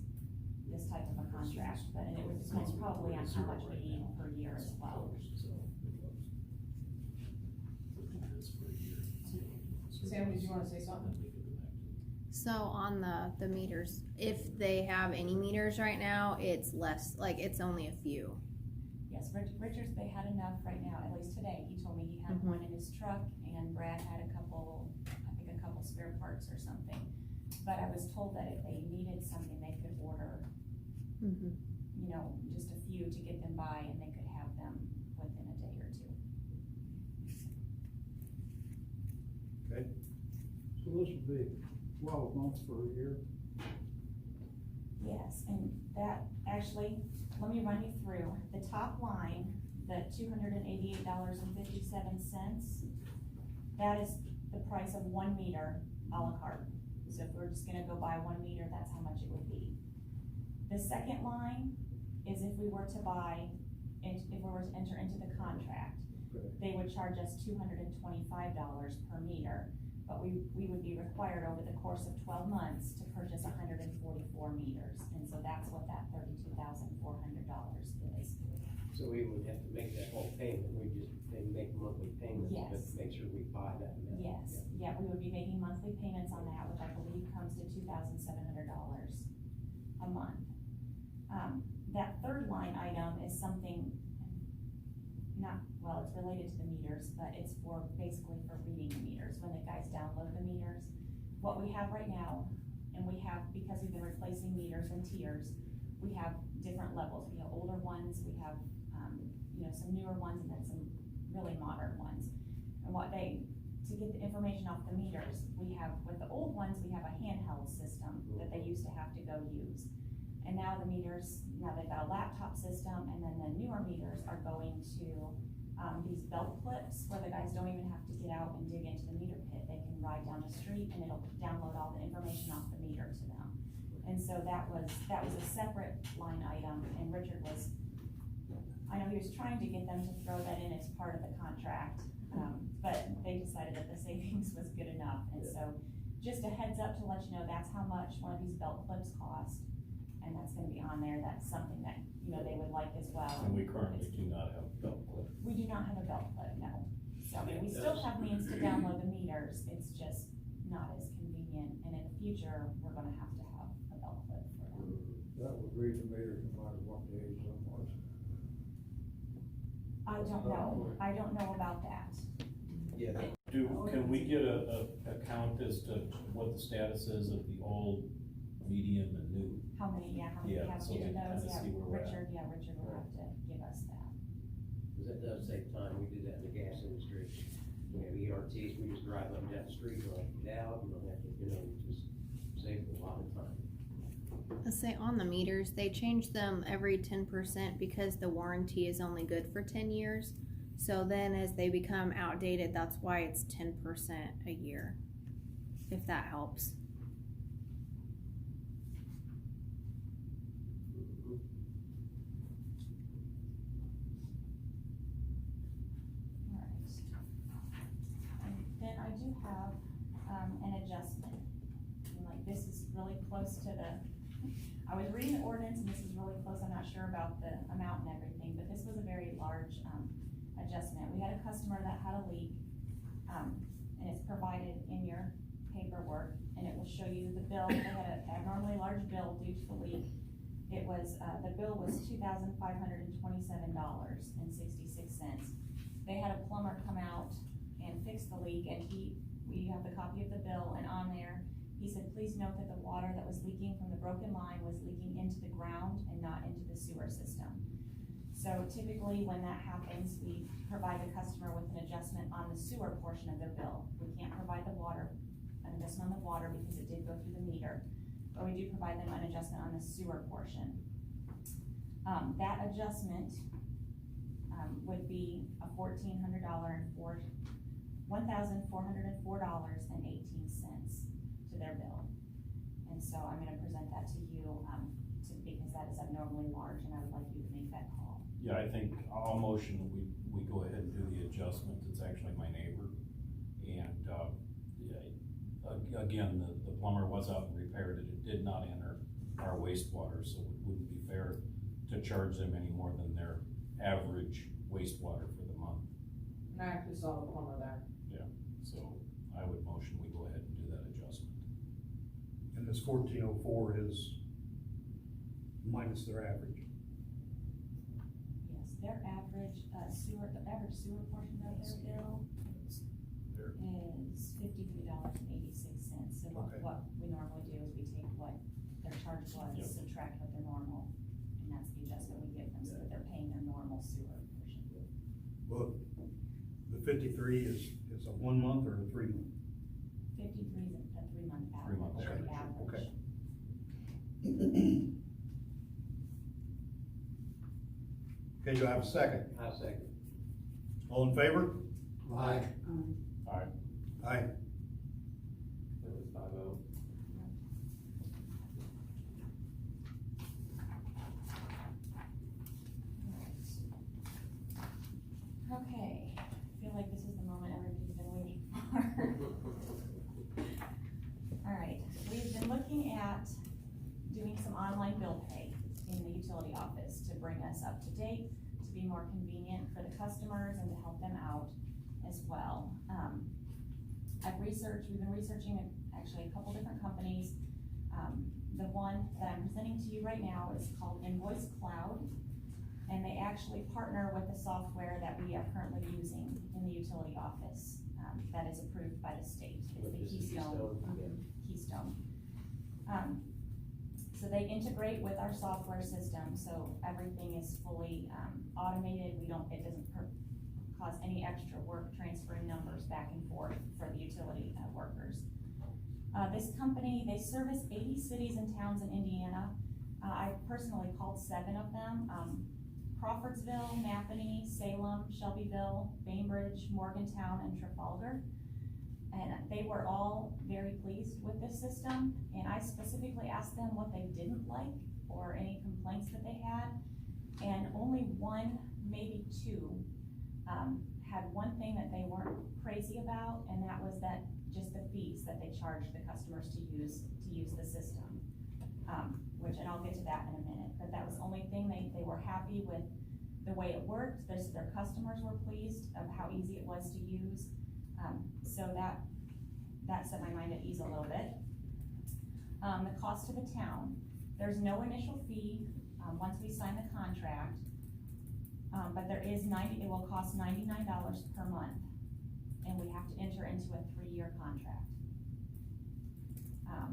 this type of a contract, but, and it would depend probably on how much we need per year as well. Sam, did you wanna say something? So on the meters, if they have any meters right now, it's less, like, it's only a few. Yes, Richards, they had enough right now, at least today, he told me he had one in his truck, and Brad had a couple spare parts or something. But I was told that if they needed something, they could order, you know, just a few to get them by, and they could have them within a day or two. Okay. So this would be 12 months for a year. Yes, and that, actually, let me run you through, the top line, the $288.57, that is the price of 1 meter a la carte. So if we're just gonna go buy 1 meter, that's how much it would be. The second line is if we were to buy, if we were to enter into the contract, they would charge us $225 per meter, but we would be required over the course of 12 months to purchase 144 meters, and so that's what that $32,400 is. So we would have to make that whole payment, we just maybe make monthly payments, but Yes. make sure we buy that amount. Yes, yeah, we would be making monthly payments on that, which I believe comes to $2,700 a month. That third line item is something it's related to the meters, but it's for, basically for reading the meters, when the guys download the meters. What we have right now, and we have, because we've been replacing meters in tiers, we have different levels. We have older ones, we have, you know, some newer ones, and then some really modern ones. And to get the information off the meters, we have, with the old ones, we have a handheld system that they used to have to go use. And now the meters, now they've got a laptop system, and then the newer meters are going to, these belt clips where the guys don't even have to get out and dig into the meter pit. They can ride down the street and it'll download all the information off the meter to them. And so that was a separate line item, and Richard was, I know he was trying to get them to throw that in as part of the contract, but they decided that the savings was good enough. And so just a heads up to let you know, that's how much one of these belt clips cost. And that's gonna be on there. That's something that, you know, they would like as well. And we currently do not have a belt clip. We do not have a belt clip, no. So, I mean, we still have means to download the meters, it's just not as convenient, and in the future, we're gonna have to have a belt clip for them. That would read the meters no matter what the age of them was. I don't know about that. Yeah, Can we get a count as to what the status is of the old, medium, and new? How many we Yeah, have so to do we can those, kinda see where we're at. Richard will have to give us that. cause that does save time, we do that in the gas industry. We have ERTs, we just drive up down the street, we don't have to get out, we don't have to, you know, just saves a lot of time. Let's say on the meters, they change them every 10% because the warranty is only good for 10 years. So then as they become outdated, that's why it's 10% a year, if that helps. And then I do have, an adjustment, and like, this is really close to I was reading the ordinance, and this is really close, I'm not sure about the amount and everything, but this was a very large, adjustment. We had a customer that had a leak, and it's provided in your paperwork, and it will show you the bill. They had an abnormally large bill due to the leak. It was, the bill was $2,527.66. They had a plumber come out and fix the leak, and he we have the copy of the bill, and on there, he said, please note that the water that was leaking from the broken line was leaking into the ground and not into the sewer system. So typically, when that happens, we provide the customer with an adjustment on the sewer portion of their bill. We can't provide the water, an adjustment on the water because it did go through the meter, but we do provide them an adjustment on the sewer portion. That adjustment, would be a $1,404.18 to their bill. And so I'm gonna present that to you, because that is abnormally large, and I would like you to make that call. Yeah, I think I'll motion that we go ahead and do the adjustment. It's actually my neighbor. And, yeah, again, the plumber was out and repaired it. It did not enter our wastewater, so it wouldn't be fair to charge them any more than their average wastewater for the month. And I actually saw the plumber there. Yeah, so I would motion we go ahead and do that adjustment. And this 1404 is minus their average. Yes, their average, the average sewer portion of their bill There. is $53.86. So Okay. what we normally do is we take what their charge was, Yep. subtract what their normal, and that's the adjustment we give them, so that they're paying their normal sewer portion. Well, the 53 is a 1 month or a 3 month? 53 is a 3-month average. 3-month average, okay. Okay, do I have a second? I second. All in favor? Aye. Alright, Aye. That was 5-0. Okay, I feel like this is the moment everybody's been waiting for. Alright, we've been looking at doing some online bill pay in the utility office to bring us up to date, to be more convenient for the customers and to help them out as well. We've been researching actually a couple different companies. The one that I'm presenting to you right now is called Invoice Cloud. And they actually partner with the software that we are currently using in the utility office, that is approved by the state. It's the Which is Keystone. Keystone. So they integrate with our software system, so everything is fully automated. It doesn't cause any extra work transferring numbers back and forth for the utility workers. This company, they service 80 cities and towns in Indiana. I personally called 7 of them. Crawfordsville, Mappany, Salem, Shelbyville, Bainbridge, Morgantown, and Trafalgar. And they were all very pleased with this system, and I specifically asked them what they didn't like or any complaints that they had. And only 1, maybe 2, had one thing that they weren't crazy about, and that was that just the fees that they charged the customers to use the system. Which, and I'll get to that in a minute, but that was the only thing they were happy with the way it worked. Their customers were pleased of how easy it was to use. So that set my mind at ease a little bit. The cost to the town, there's no initial fee, once we sign the contract. But it will cost $99 per month, and we have to enter into a 3-year contract.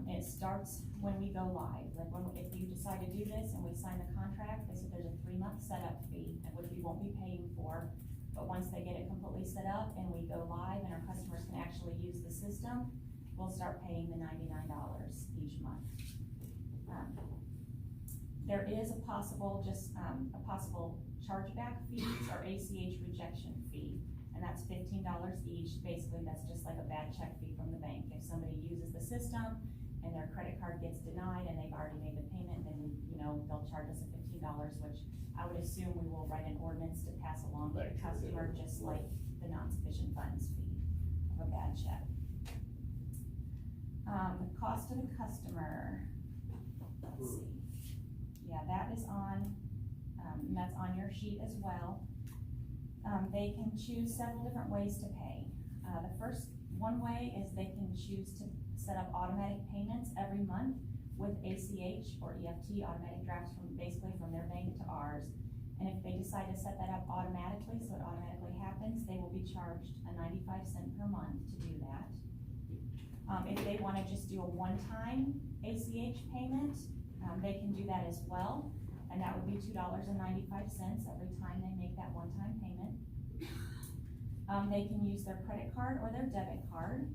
It starts when we go live. Like if you decide to do this and we sign the contract, they said there's a 3-month setup fee, which we won't be paying for. But once they get it completely set up and we go live and our customers can actually use the system, we'll start paying the $99 each month. There is a possible chargeback fees or ACH rejection fee, and that's $15 each. Basically, that's just like a bad check fee from the bank. If somebody uses the system and their credit card gets denied and they've already made the payment, then they'll charge us a $15, which I would assume we will write an ordinance to pass along to the customer, just like the non-sufficient funds fee of a bad check. The cost to the customer, let's see. Yeah, that is on, that's on your sheet as well. They can choose several different ways to pay. The first one way is they can choose to set up automatic payments every month with ACH or EFT, automatic drafts from their bank to ours. And if they decide to set that up automatically, so it automatically happens, they will be charged a 95 cents per month to do that. If they wanna just do a one-time ACH payment, they can do that as well, and that would be $2.95 every time they make that one-time payment. They can use their credit card or their debit card,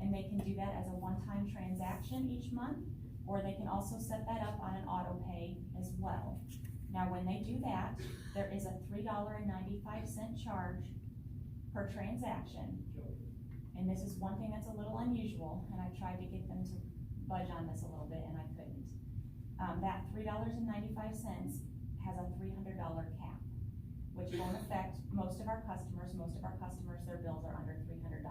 and they can do that as a one-time transaction each month, or they can also set that up on an auto pay as well. Now, when they do that, there is a $3.95 charge per transaction. And this is one thing that's a little unusual, and I tried to get them to budge on this a little bit, and I couldn't. That $3.95 has a $300 cap, which won't affect most of our customers. Most of our customers, their bills are under $300.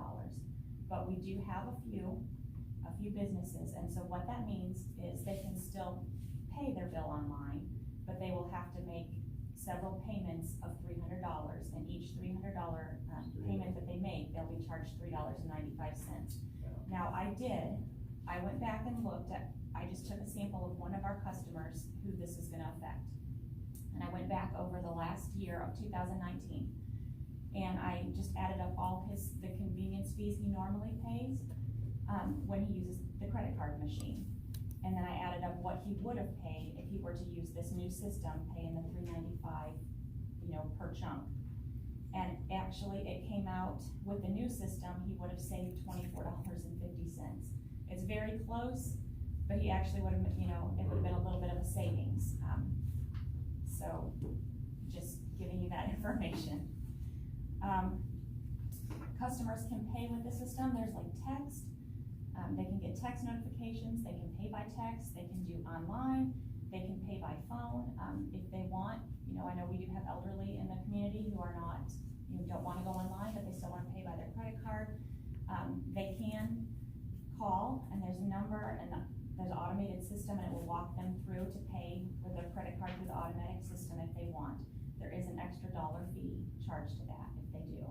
But we do have a few businesses, and so what that means is they can still pay their bill online, but they will have to make several payments of $300, and each $300 payment that they make, they'll be charged $3.95. Now, I went back and looked at, I just took a sample of one of our customers who this is gonna affect. And I went back over the last year of 2019, and I just added up all the convenience fees he normally pays, when he uses the credit card machine. And then I added up what he would have paid if he were to use this new system, paying the $3.95, per chunk. And actually, it came out with the new system, he would have saved $24.50. It's very close, but he actually would have, it would have been a little bit of a savings. So, just giving you that information. Customers can pay with the system. There's like text. They can get text notifications, they can pay by text, they can do online, they can pay by phone, if they want. I know we do have elderly in the community who are not, don't wanna go online, but they still wanna pay by their credit card. They can call, and there's a number, and there's an automated system, and it will walk them through to pay with their credit card through the automatic system if they want. There is an extra $1 fee charged to that if they do.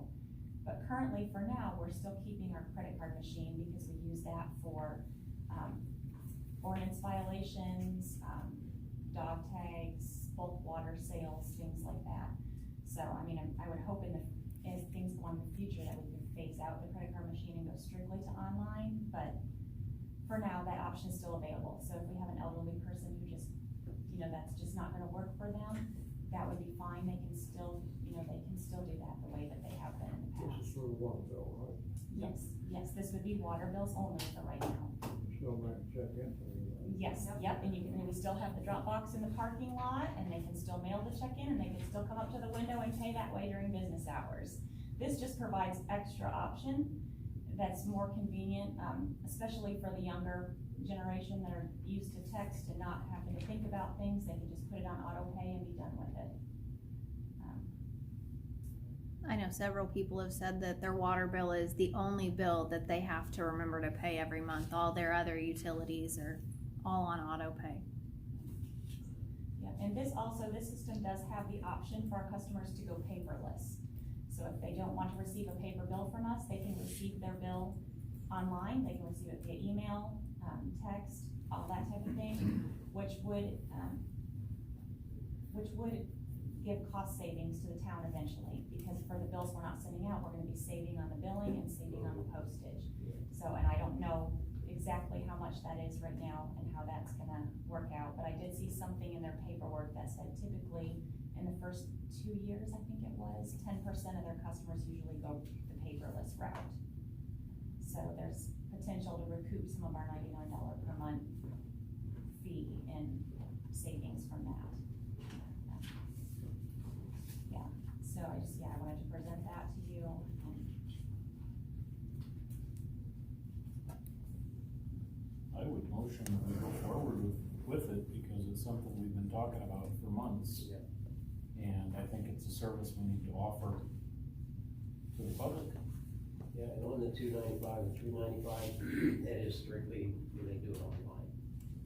But currently, for now, we're still keeping our credit card machine because we use that for ordinance violations, dog tags, bulk water sales, things like that. So, I would hope as things go on in the future that we can phase out the credit card machine and go strictly to online, but for now, that option is still available. So if we have an elderly person who just, that's just not gonna work for them, that would be fine. They can still, do that the way that they have been in the past. This is for the water bill, right? Yes, this would be water bills only for right now. Still might check in for you. Yes, yep, and we still have the drop box in the parking lot, and they can still mail the check in, and they can still come up to the window and pay that way during business hours. This just provides extra option that's more convenient, especially for the younger generation that are used to text and not having to think about things. They can just put it on auto pay and be done with it. I know several people have said that their water bill is the only bill that they have to remember to pay every month. All their other utilities are all on auto pay. Yeah, and this system does have the option for our customers to go paperless. So if they don't want to receive a paper bill from us, they can receive their bill online. They can receive it via email, text, all that type of thing, which would give cost savings to the town eventually, because for the bills we're not sending out, we're gonna be saving on the billing and saving on the postage. So, and I don't know exactly how much that is right now and how that's gonna work out, but I did see something in their paperwork that said typically in the first 2 years, I think it was, 10% of their customers usually go the paperless route. So there's potential to recoup some of our $99 per month fee and savings from that. So I wanted to present that to you. I would motion that we go forward with it because it's something we've been talking about for months. Yeah. And I think it's a service we need to offer to the public. Yeah, and on the $2.95 and $3.95, that is strictly, they do it online.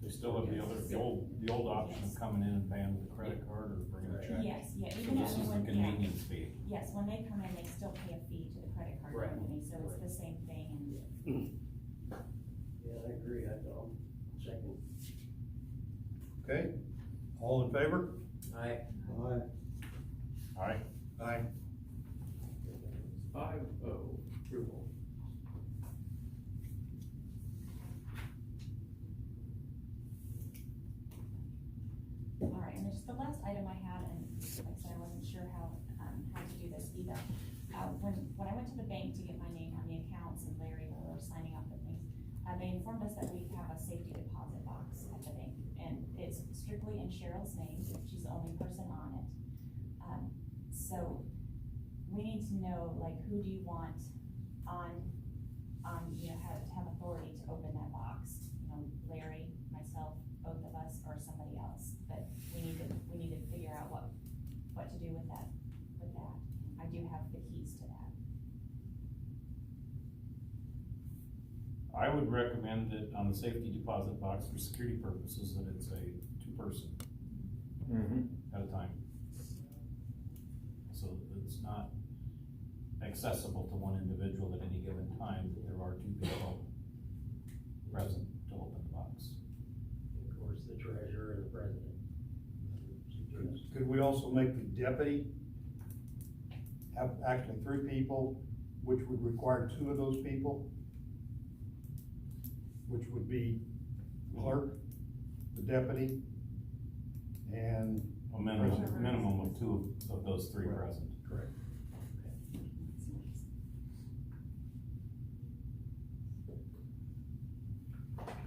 They still have the old option of coming in and paying with a credit card or bringing a check. Yes, So even this is the convenience fee. Yes, when they come in, they still pay a fee to the credit card Right. company, so it's the same thing. Yeah, I agree, second. Okay, all in favor? Aye. Aye. Aye. Aye. 5-0 approval. the last item I had, and like I said, I wasn't sure how to do this either. When I went to the bank to get my name on the accounts and Larry, when we were signing off the things, they informed us that we have a safety deposit box at the bank, and it's strictly in Cheryl's name. She's the only person on it. So we need to know, like, who do you want on, you know, have authority to open that box? You know, Larry, myself, both of us, or somebody else. But we need to figure out what to do with that. I do have the keys to that. I would recommend that on the safety deposit box for security purposes, that it's a two-person at a time. So that it's not accessible to one individual at any given time, that there are two people present to open the box. Of course, the treasurer and the president. Could we also make the deputy have actually 3 people, which would require 2 of those people? Which would be clerk, the deputy, and. A minimum of 2 of those 3 present. Correct.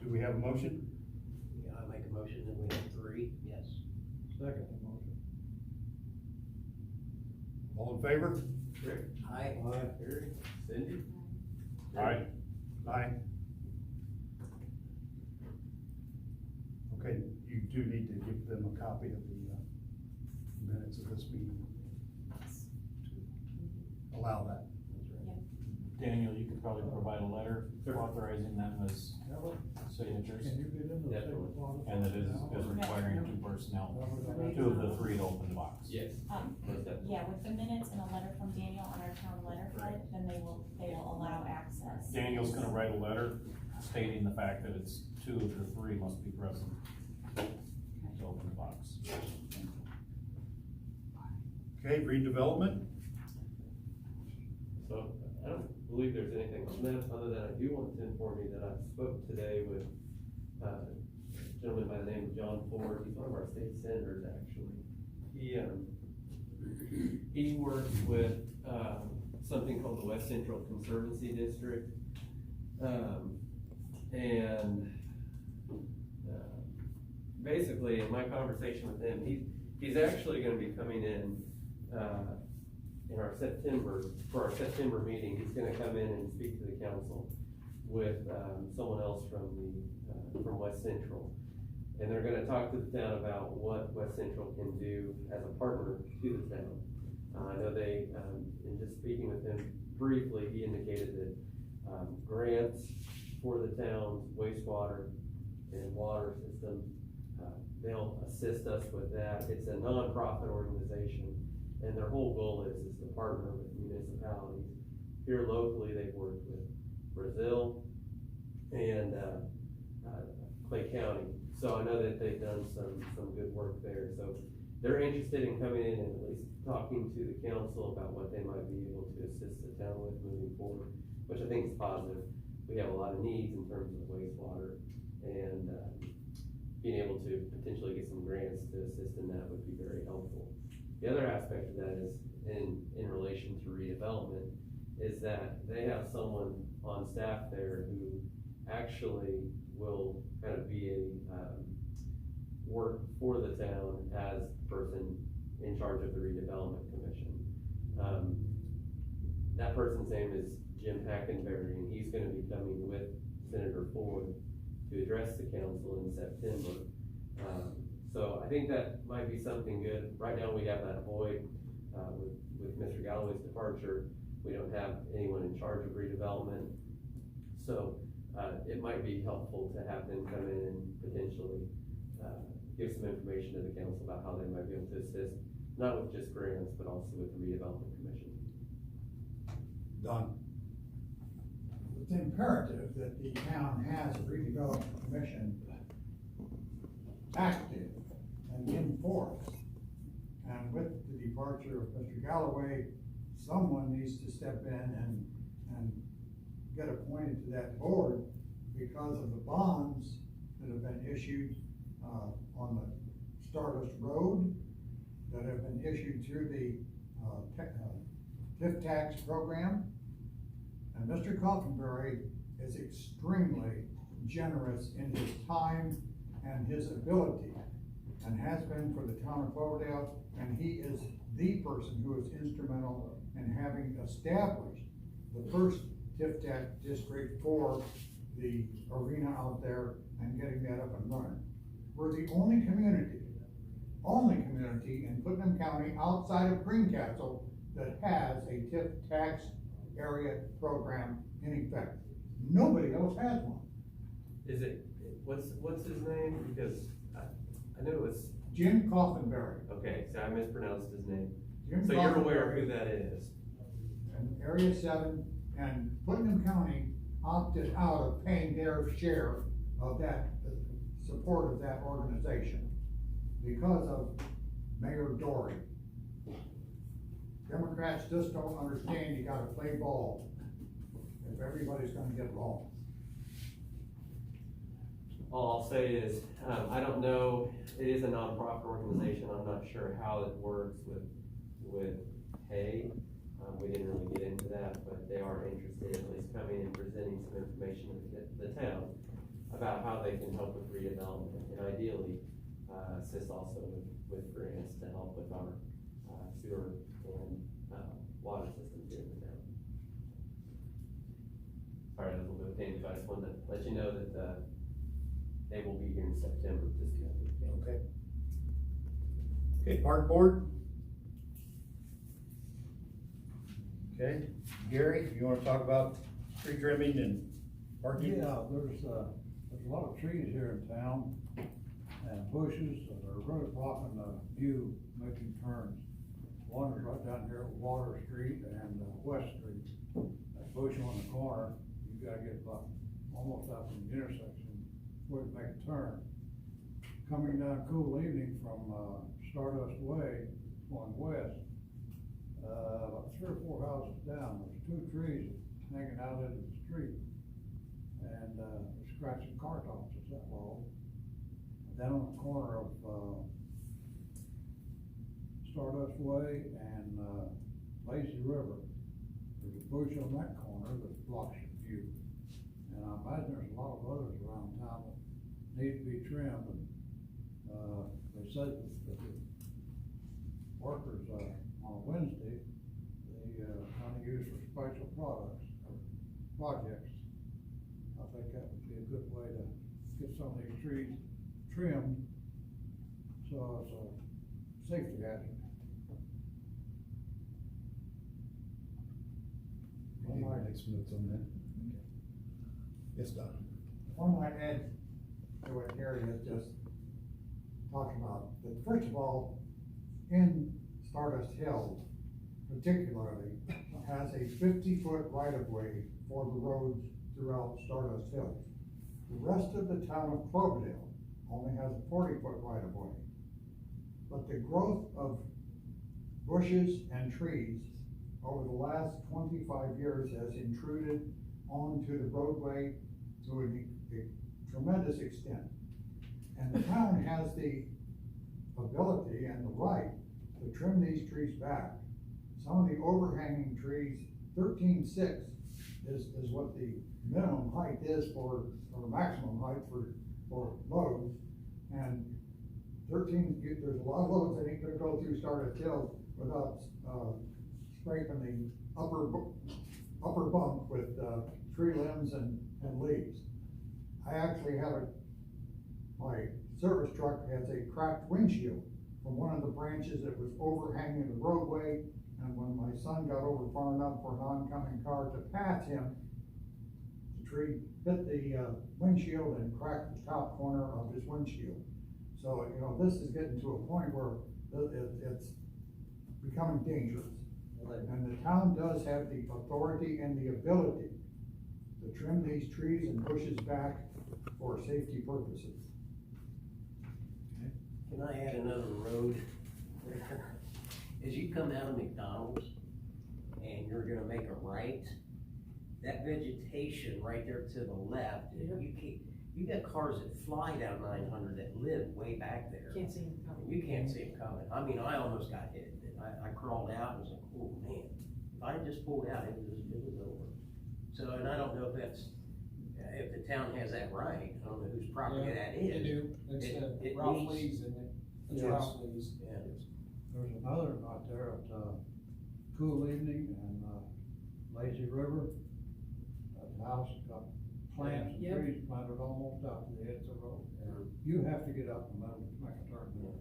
Do we have a motion? Yeah, I make a motion that we have 3, yes. Second motion. All in favor? Rick? Aye. Harry? Cindy? Aye. Aye. Okay, you do need to give them a copy of the minutes of this meeting to allow that. Daniel, you could probably provide a letter authorizing them as signatures, Can you get in the Yeah. second one? and that is requiring 2 personnel, 2 of the 3 to open the box. Yes. Most definitely. Yeah, with the minutes and a letter from Daniel on our town letterhead, then they will allow access. Daniel's gonna write a letter stating the fact that it's 2 of the 3 must be present to open the box. Okay, redevelopment? So, I don't believe there's anything on that, other than I do want to inform you that I spoke today with a gentleman by the name of John Ford. He's one of our state senators, actually. He works with, something called the West Central Conservancy District. Basically, in my conversation with him, he's actually gonna be coming in our September meeting. He's gonna come in and speak to the council with, someone else from West Central. And they're gonna talk to the town about what West Central can do as a partner to the town. I know they, in just speaking with him briefly, he indicated that, grants for the town's wastewater and water system, they'll assist us with that. It's a nonprofit organization, and their whole goal is to partner with municipalities. Here locally, they've worked with Brazil and Clay County. So I know that they've done some good work there. So they're interested in coming in and at least talking to the council about what they might be able to assist the town with moving forward, which I think is positive. We have a lot of needs in terms of wastewater, and being able to potentially get some grants to assist in that would be very helpful. The other aspect of that is in relation to redevelopment, is that they have someone on staff there who actually will kind of be a, work for the town as the person in charge of the redevelopment commission. That person's name is Jim Hackenberry, and he's gonna be coming with Senator Ford to address the council in September. So I think that might be something good. Right now, we have that void, with Mr. Galloway's departure. We don't have anyone in charge of redevelopment. So, it might be helpful to have them come in and potentially, give some information to the council about how they might be able to assist, not with just grants, but also with the redevelopment commission. Don? It's imperative that the town has a redevelopment commission active and in force. And with the departure of Mr. Galloway, someone needs to step in and get appointed to that board because of the bonds that have been issued on the Stardust Road that have been issued through the, TIF tax program. And Mr. Coffinberry is extremely generous in his time and his ability, and has been for the town of Cloverdale, and he is the person who is instrumental in having established the first TIF tax district for the arena out there and getting that up and running. We're the only community in Putnam County outside of Greencastle that has a TIF tax area program in effect. Nobody else has one. Is it, what's his name? Because I knew it was, Jim Coffinberry. okay, so I mispronounced his name. Jim So you're aware of Coffinberry who that is? And Area 7, and Putnam County opted out of paying their share of that, support of that organization because of Mayor Dory. Democrats just don't understand you gotta play ball if everybody's gonna get along. All I'll say is, I don't know, it is a nonprofit organization, I'm not sure how it works with pay. We didn't really get into that, but they are interested in at least coming and presenting some information to the town about how they can help with redevelopment, and ideally, assist also with grants to help with our sewer and water systems here in the town. Sorry, that was a little bit of pain, but I just wanted to let you know that they will be here in September to see. Okay. Okay, park board? Okay, Gary, you wanna talk about tree trimming and parking? Yeah, there's a lot of trees here in town and bushes that are really blocking the view making turns. One is right down here at Water Street and West Street. That bush on the corner, you gotta get about almost out from the intersection where to make a turn. Coming down cool evening from Stardust Way, going west, about 3 or 4 houses down, there's 2 trees hanging out into the street. And they're scratching car tops, it's that low. Down on the corner of Stardust Way and Lazy River, there's a bush on that corner that blocks your view. And I imagine there's a lot of others around town that need to be trimmed. And they said that the workers on Wednesday, they kind of use for special products or projects. I think that would be a good way to get some of these trees trimmed, so it's a safety hazard. One might make some notes on that. Yes, Don. One might add to what Gary has just talked about, that first of all, in Stardust Hills particularly, has a 50-foot right-of-way for the roads throughout Stardust Hills. The rest of the town of Cloverdale only has a 40-foot right-of-way. But the growth of bushes and trees over the last 25 years has intruded onto the roadway to a tremendous extent. And the town has the ability and the right to trim these trees back. Some of the overhanging trees, 13.6 is what the minimum height is for, or maximum height for loads. And 13, there's a lot of loads that ain't gonna go through Stardust Hills without scraping the upper bunk with tree limbs and leaves. I actually have my service truck has a cracked windshield from one of the branches that was overhanging the roadway, and when my son got over far enough for an oncoming car to pass him, the tree hit the windshield and cracked the top corner of his windshield. So, you know, this is getting to a point where it's becoming dangerous. And the town does have the authority and the ability to trim these trees and bushes back for safety purposes. Can I add another road? As you come out of McDonald's and you're gonna make a right, that vegetation right there to the left, You got cars that fly down 900 that live way back there. Can't see them coming. You can't see them coming. I mean, I almost got hit. And I crawled out and was like, oh man, if I had just pulled out, it was over. So, and I don't know if that's, if the town has that right. I don't know whose property that is. They do, it's It Ralph needs- Lee's, isn't it? It's Yes. Ralph Lee's. Yeah. There's another out there at, Cool Evening and, Lazy River. That house got plants and Yep. trees planted almost out to the edge of the road. You have to get up and make a turn there.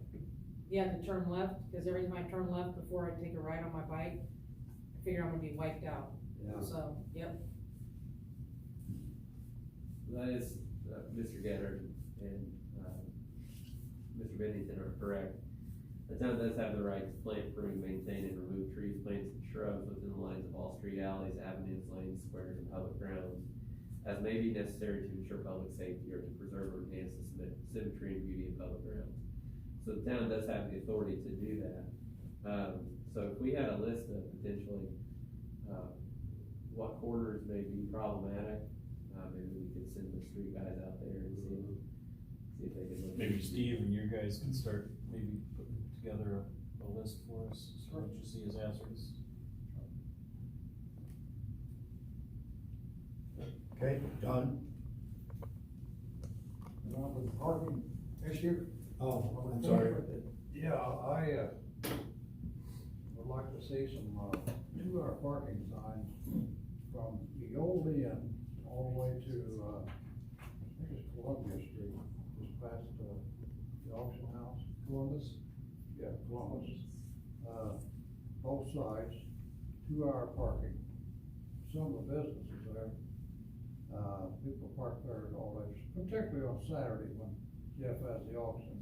Yeah, to turn left, because every time I turn left before I take a ride on my bike, I figure I'm gonna be wiped out. Yeah. So, yep. That is, Mr. Getter and, Mr. Bennington are correct. The town does have the right to plant, prune, maintain, and remove trees, plants, and shrubs within the lines of all street alleys, avenues, lanes, squares, and public grounds, as may be necessary to ensure public safety or to preserve or enhance the symmetry and beauty of public grounds. So the town does have the authority to do that. So if we had a list of potentially, what corners may be problematic, maybe we could send the street guys out there and see if they can look. Maybe Steve and you guys can start maybe putting together a list for us, so what you see as hazardous. Okay, John? About the parking issue? Oh, I'm sorry. Yeah, I, would like to see some, 2-hour parking signs from the old inn all the way to, I think it's Columbia Street, just past, the auction house. Columbus. Yeah, Columbus. Both sides, 2-hour parking. Some of the businesses there, people park there all day, particularly on Saturday when Jeff has the auction.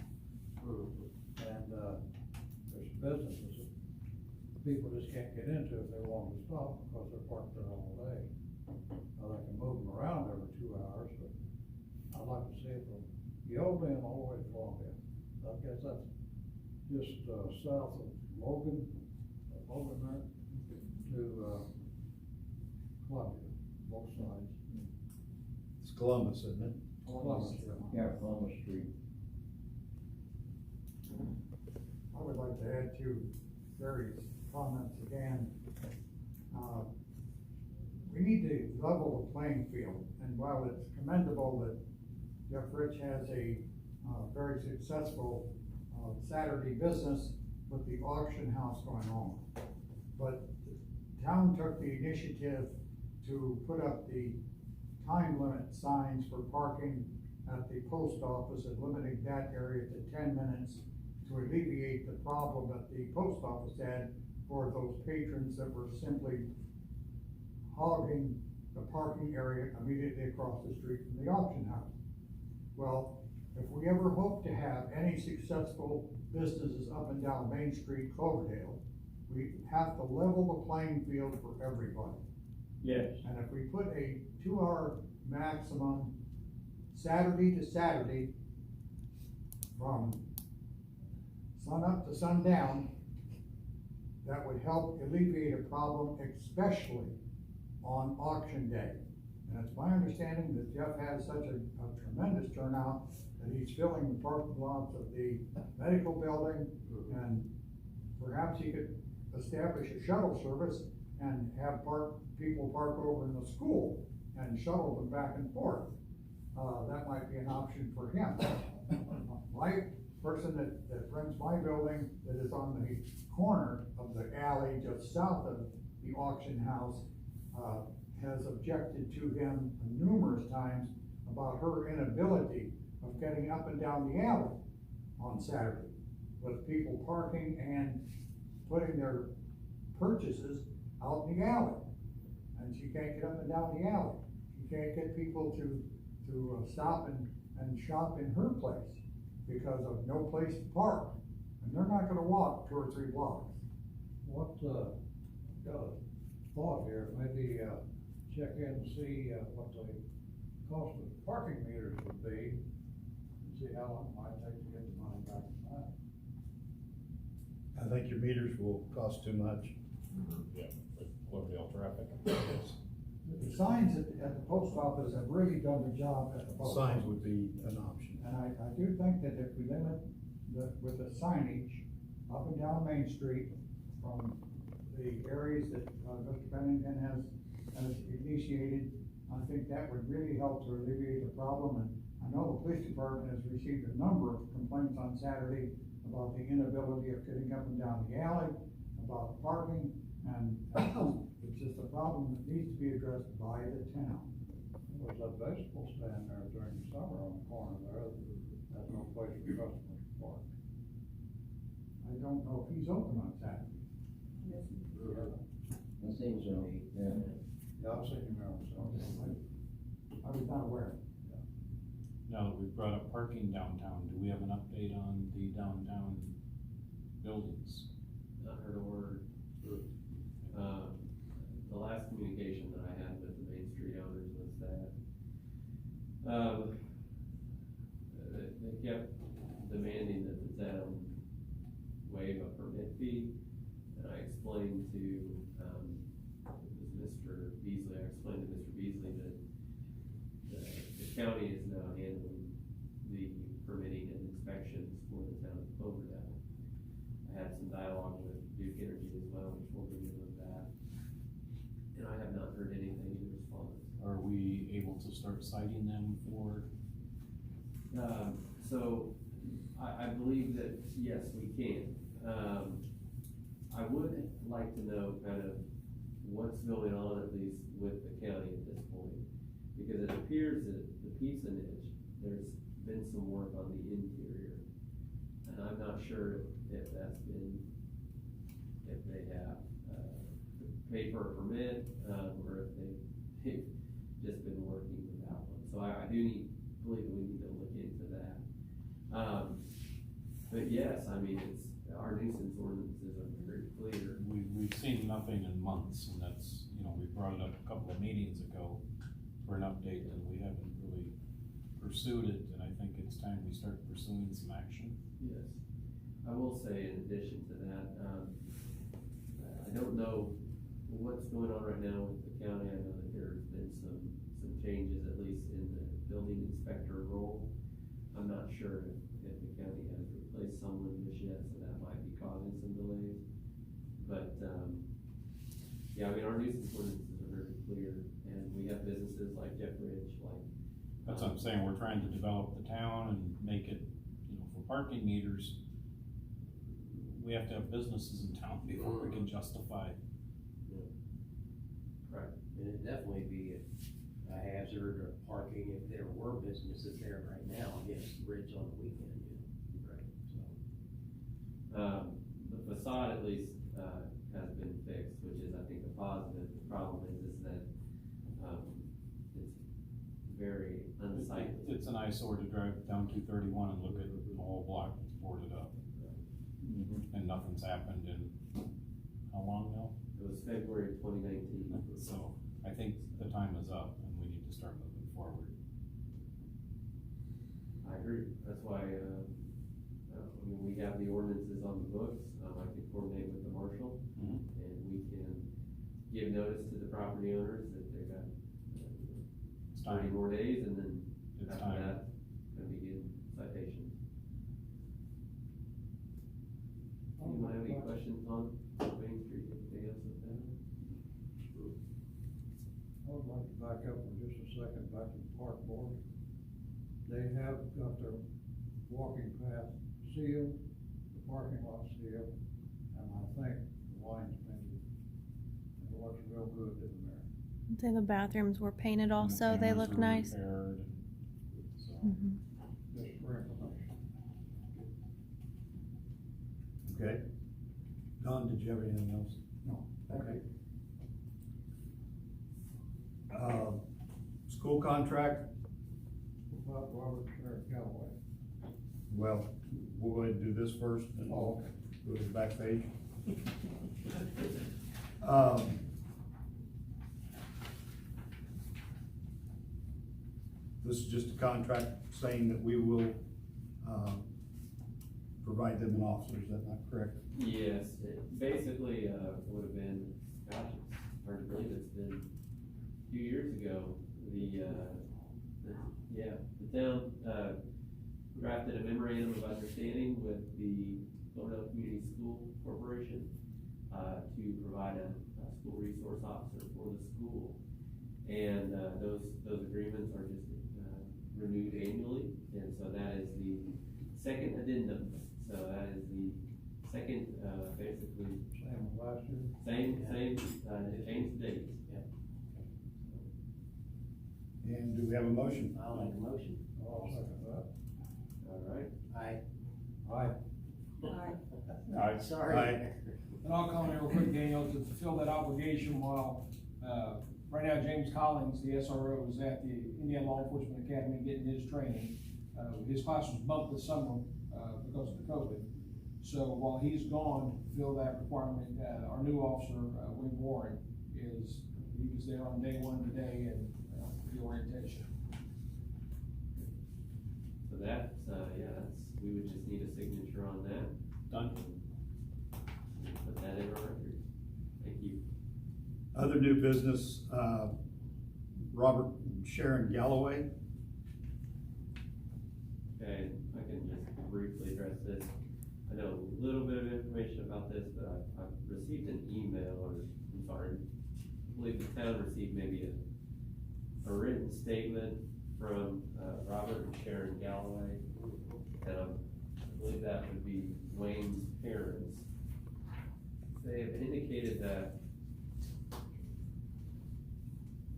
And, there's businesses that people just can't get into if they want to stop because they're parked there all day. Now, they can move them around every 2 hours, but I'd like to see it from the old inn all the way to Columbia. I guess that's just, south of Logan there, to, Columbia, both sides. It's Columbus, isn't it? Columbus, Yeah, Columbus Street. I would like to add to Gary's comments again. We need to level the playing field, and while it's commendable that Jeff Rich has a, very successful, Saturday business with the auction house going on, but the town took the initiative to put up the time limit signs for parking at the post office and limiting that area to 10 minutes to alleviate the problem that the post office had for those patrons that were simply hogging the parking area immediately across the street from the auction house. Well, if we ever hope to have any successful businesses up and down Main Street, Cloverdale, we have to level the playing field for everybody. Yes. And if we put a 2-hour maximum Saturday to Saturday from sun up to sundown, that would help alleviate a problem, especially on auction day. And it's my understanding that Jeff has such a tremendous turnout that he's filling the parking lots of the medical building, and perhaps he could establish a shuttle service and have people park over in the school and shuttle them back and forth. That might be an option for him. My person that rents my building, that is on the corner of the alley just south of the auction house, has objected to him numerous times about her inability of getting up and down the alley on Saturday, with people parking and putting their purchases out in the alley. And she can't get up and down the alley. She can't get people to stop and shop in her place because of no place to park. And they're not gonna walk 2 or 3 blocks. What, got a thought here, maybe, check in and see, what the cost of parking meters would be, and see how long it might take to get the money back from that. I think your meters will cost too much. Yeah, like Cloverdale traffic, yes. The signs at the post office have really done the job at the post office. Signs would be an option. And I do think that if we limit with the signage up and down Main Street from the areas that, Mr. Pennington has initiated, I think that would really help to alleviate the problem. And I know the police department has received a number of complaints on Saturday about the inability of getting up and down the alley, about parking, and it's just a problem that needs to be addressed by the town. There's a vegetable stand there during the summer on the corner there, there's no place for customers to park. I don't know if he's open on Saturday. It seems to me, yeah. Yeah, I've seen him around, so. I was not aware. Now that we've brought up parking downtown, do we have an update on the downtown buildings? Not heard a word. The last communication that I had with the Main Street owners was that, they kept demanding that the town waive a permit fee, and I explained to, Mr. Beasley, that the county is now handling the permitting and inspections for the town of Cloverdale. I had some dialogue with Duke Energy as well, which will be with that, and I have not heard anything in response. Are we able to start citing them for? So I believe that, yes, we can. I would like to know kind of what's going on, at least with the county at this point, because it appears that the pizza niche, there's been some work on the interior, and I'm not sure if that's been, if they have paid for a permit, or if they've just been working without one. So I do believe that we need to look into that. But yes, I mean, our nuisance ordinances are very clear. We've seen nothing in months, and that's, we brought it up a couple of meetings ago for an update, and we haven't really pursued it, and I think it's time we start pursuing some action. Yes. I will say, in addition to that, I don't know what's going on right now with the county. I know that there's been some changes, at least in the building inspector role. I'm not sure if the county has replaced someone just yet, so that might be causing some delays. But, yeah, I mean, our nuisance ordinances are very clear, and we have businesses like Jeff Ridge, like. That's what I'm saying, we're trying to develop the town and make it, for parking meters, we have to have businesses in town before we can justify. Right. And it'd definitely be a hazard of parking if there were businesses there right now against the bridge on the weekend, Right. So, the facade at least, has been fixed, which is, I think, a positive. The problem is that, it's very unsightly. It's an eyesore to drive down 231 and look at the whole block that's boarded up. And nothing's happened in, how long now? It was February of 2019. So I think the time is up and we need to start moving forward. I agree. That's why, we have the ordinances on the books. I can coordinate with the marshal, and we can give notice to the property owners that they've got 30 more days, and then It's after time. that, gonna begin citations. Anyone have any questions on Main Street, anything else with that? I would like to back up for just a second, back to the park board. They have got their walking path sealed, the parking lot sealed, and I think the line's painted. It looks real good in there. I'd say the bathrooms were painted And the also, they cameras look are nice. repaired, so. Just for information. Okay. Don, did you have anything else? No. Okay. School contract, About Robert Sheriff Galloway. well, we'll go ahead and do this first, and Oh, okay. go to the back page. This is just a contract saying that we will, provide them an officer, is that not correct? Yes, it basically, would have been, gosh, it's hard to believe it's been a few years ago, the town, drafted a memorandum of understanding with the Cloverdale Community School Corporation, to provide a school resource officer for the school. And, those agreements are just, renewed annually, and so that is the second addendum. So that is the second, basically, Same as last year. it changed dates. And do we have a motion? I'll make a motion. I'll second that. All right. Aye. Aye. Aye. Sorry. Aye. And I'll come in real quick, Daniel, to fulfill that obligation while, right now, James Collins, the SRO, is at the Indiana Law Enforcement Academy getting his training. His class was bumped this summer, because of the COVID. So while he's gone, to fill that requirement, our new officer, Wayne Warren, he was there on day one today and, the orientation. So that's, we would just need a signature on that. Done. Put that in our record. Thank you. Other new business, Robert and Sharon Galloway. Okay, I can just briefly address this. I know a little bit of information about this, but I've received an email, or, I'm sorry, I believe the town received maybe a written statement from, Robert and Sharon Galloway, and I believe that would be Wayne's parents. They have indicated that,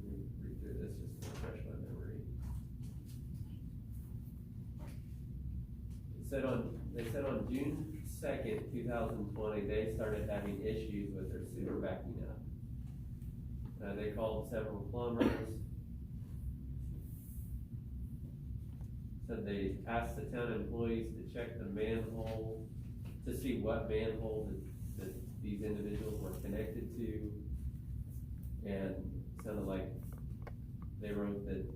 let me read through this just to refresh my memory. They said on June 2nd, 2020, they started having issues with their sewer backing up. They called several plumbers. Said they asked the town employees to check the manhole to see what manhole that these individuals were connected to. And it sounded like they wrote that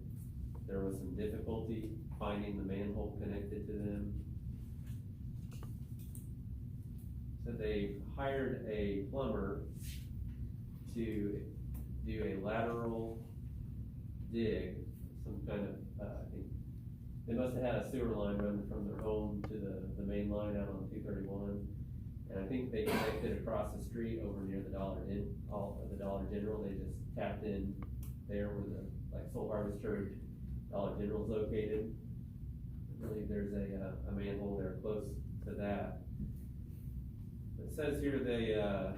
there was some difficulty finding the manhole connected to them. So they hired a plumber to do a lateral dig, some kind of, I think, they must have had a sewer line running from their home to the main line out on 231. And I think they connected across the street over near the Dollar General. They just tapped in there where the, like, Soul Harvest Church, Dollar General is located. I believe there's a manhole there close to that. It says here they're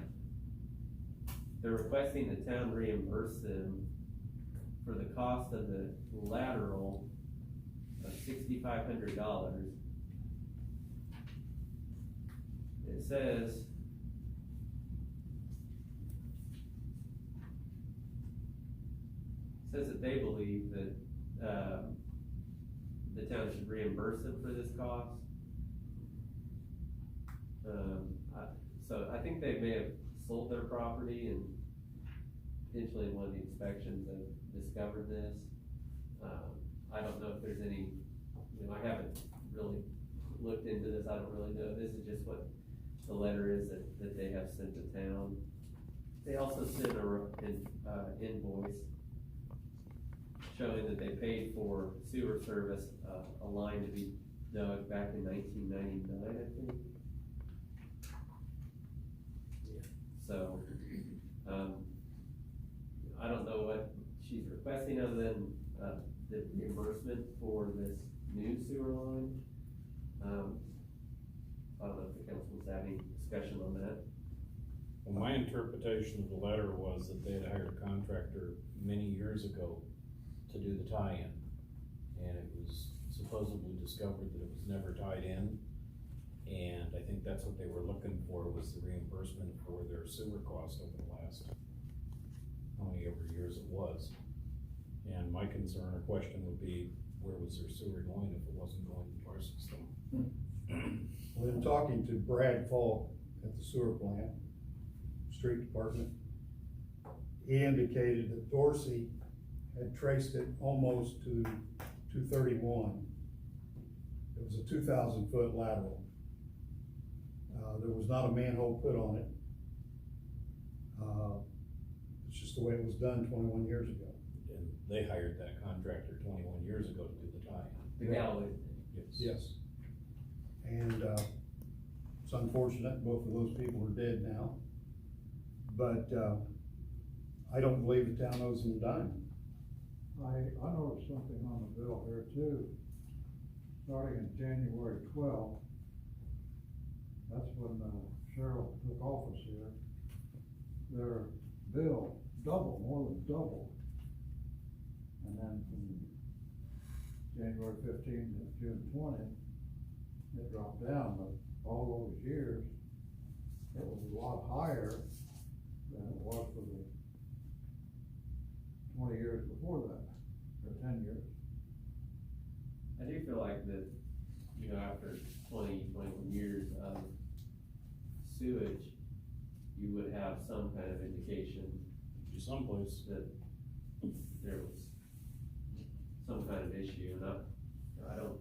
requesting the town reimburse them for the cost of the lateral of $6,500. It says that they believe that the town should reimburse them for this cost. So I think they may have sold their property and potentially in one of the inspections have discovered this. I don't know if there's any, I haven't really looked into this, I don't really know. This is just what the letter is that they have sent to town. They also sent an invoice showing that they paid for sewer service, a line to be dug back in 1999, I think. So, I don't know what she's requesting other than, the reimbursement for this new sewer line. I don't know if the council was having discussion on that. Well, my interpretation of the letter was that they had hired a contractor many years ago to do the tie-in. And it was supposedly discovered that it was never tied in. And I think that's what they were looking for, was the reimbursement for their sewer cost over the last, how many ever years it was. And my concern or question would be, where was their sewer going if it wasn't going to our system? Well, in talking to Brad Falk at the sewer plant, street department, he indicated that Dorsey had traced it almost to 231. It was a 2,000-foot lateral. There was not a manhole put on it. It's just the way it was done 21 years ago. they hired that contractor 21 years ago to do the tie-in. The Galloway. Yes. And, it's unfortunate, both of those people are dead now. But, I don't believe the town owes them a dime. I noticed something on the bill here too. Starting in January 12th, that's when Cheryl took office here. Their bill doubled, more than doubled. And then from January 15th to June 20th, it dropped down, but all those years, it was a lot higher than it was for the 20 years before that, or 10 years. I do feel like that, you know, after 21 years of sewage, you would have some kind of indication Someplace. that there was some kind of issue, and I don't,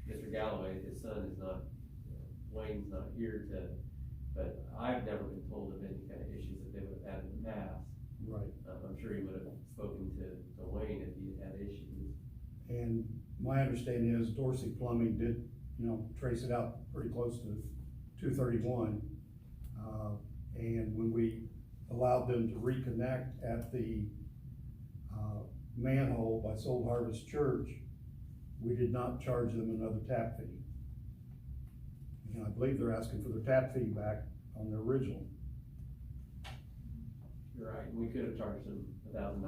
Mr. Galloway, his son is not, Wayne's not here but I've never been told of any kind of issues that they would have had in the past. Right. I'm sure he would have spoken to Wayne if he had issues. And my understanding is Dorsey Plumbing did, trace it out pretty close to 231. And when we allowed them to reconnect at the manhole by Soul Harvest Church, we did not charge them another tap fee. And I believe they're asking for their tap fee back on their original. You're right, we could have charged them $1,000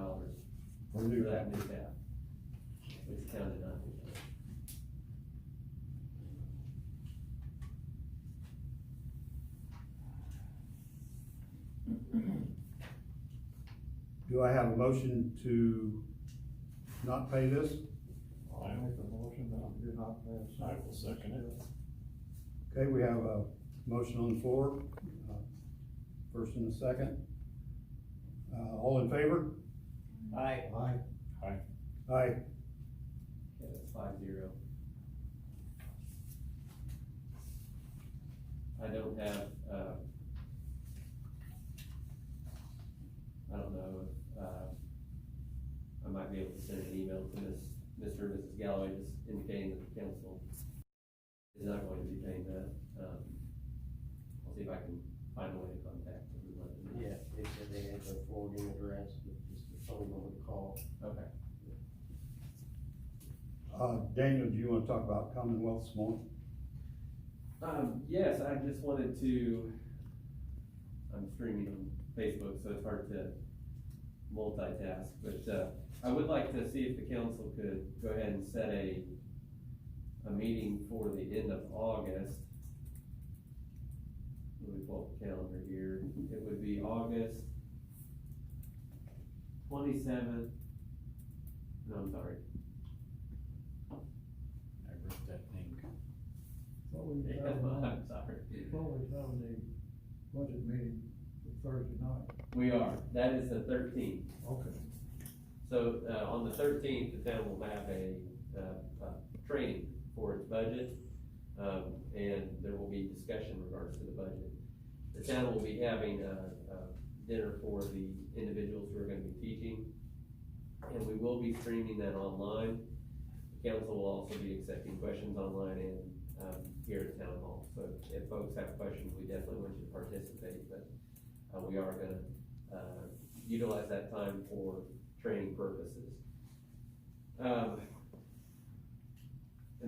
For for new that tap. new tap, which the town did not do. Do I have a motion to not pay this? I'll make a motion that we do not pay a I will second it. Okay, we have a motion on the floor, first and a second. All in favor? Aye. Aye. Aye. Okay, that's 5-0. I don't have, I don't know if, I might be able to send an email to Mr. and Mrs. Galloway just indicating that the council is not going to be paying that. I'll see if I can find a way to contact them and let them know. Yeah, they said they had their forwarding address, but just the phone number to call. Okay. Daniel, do you want to talk about Commonwealth some more? Yes, I just wanted to, I'm streaming on Facebook, so it's hard to multitask, but, I would like to see if the council could go ahead and set a meeting for the end of August. Let me pull up the calendar here. It would be August 27th. No, I'm sorry. I wrote that thing. Yeah, I'm sorry. It's always having the budget meeting Thursday night. We are. That is the 13th. Okay. So, on the 13th, the town will have a training for its budget, and there will be discussion in regards to the budget. The town will be having a dinner for the individuals who are gonna be teaching, and we will be streaming that online. The council will also be accepting questions online and, here at Town Hall. So if folks have questions, we definitely want you to participate, but, we are gonna, utilize that time for training purposes. And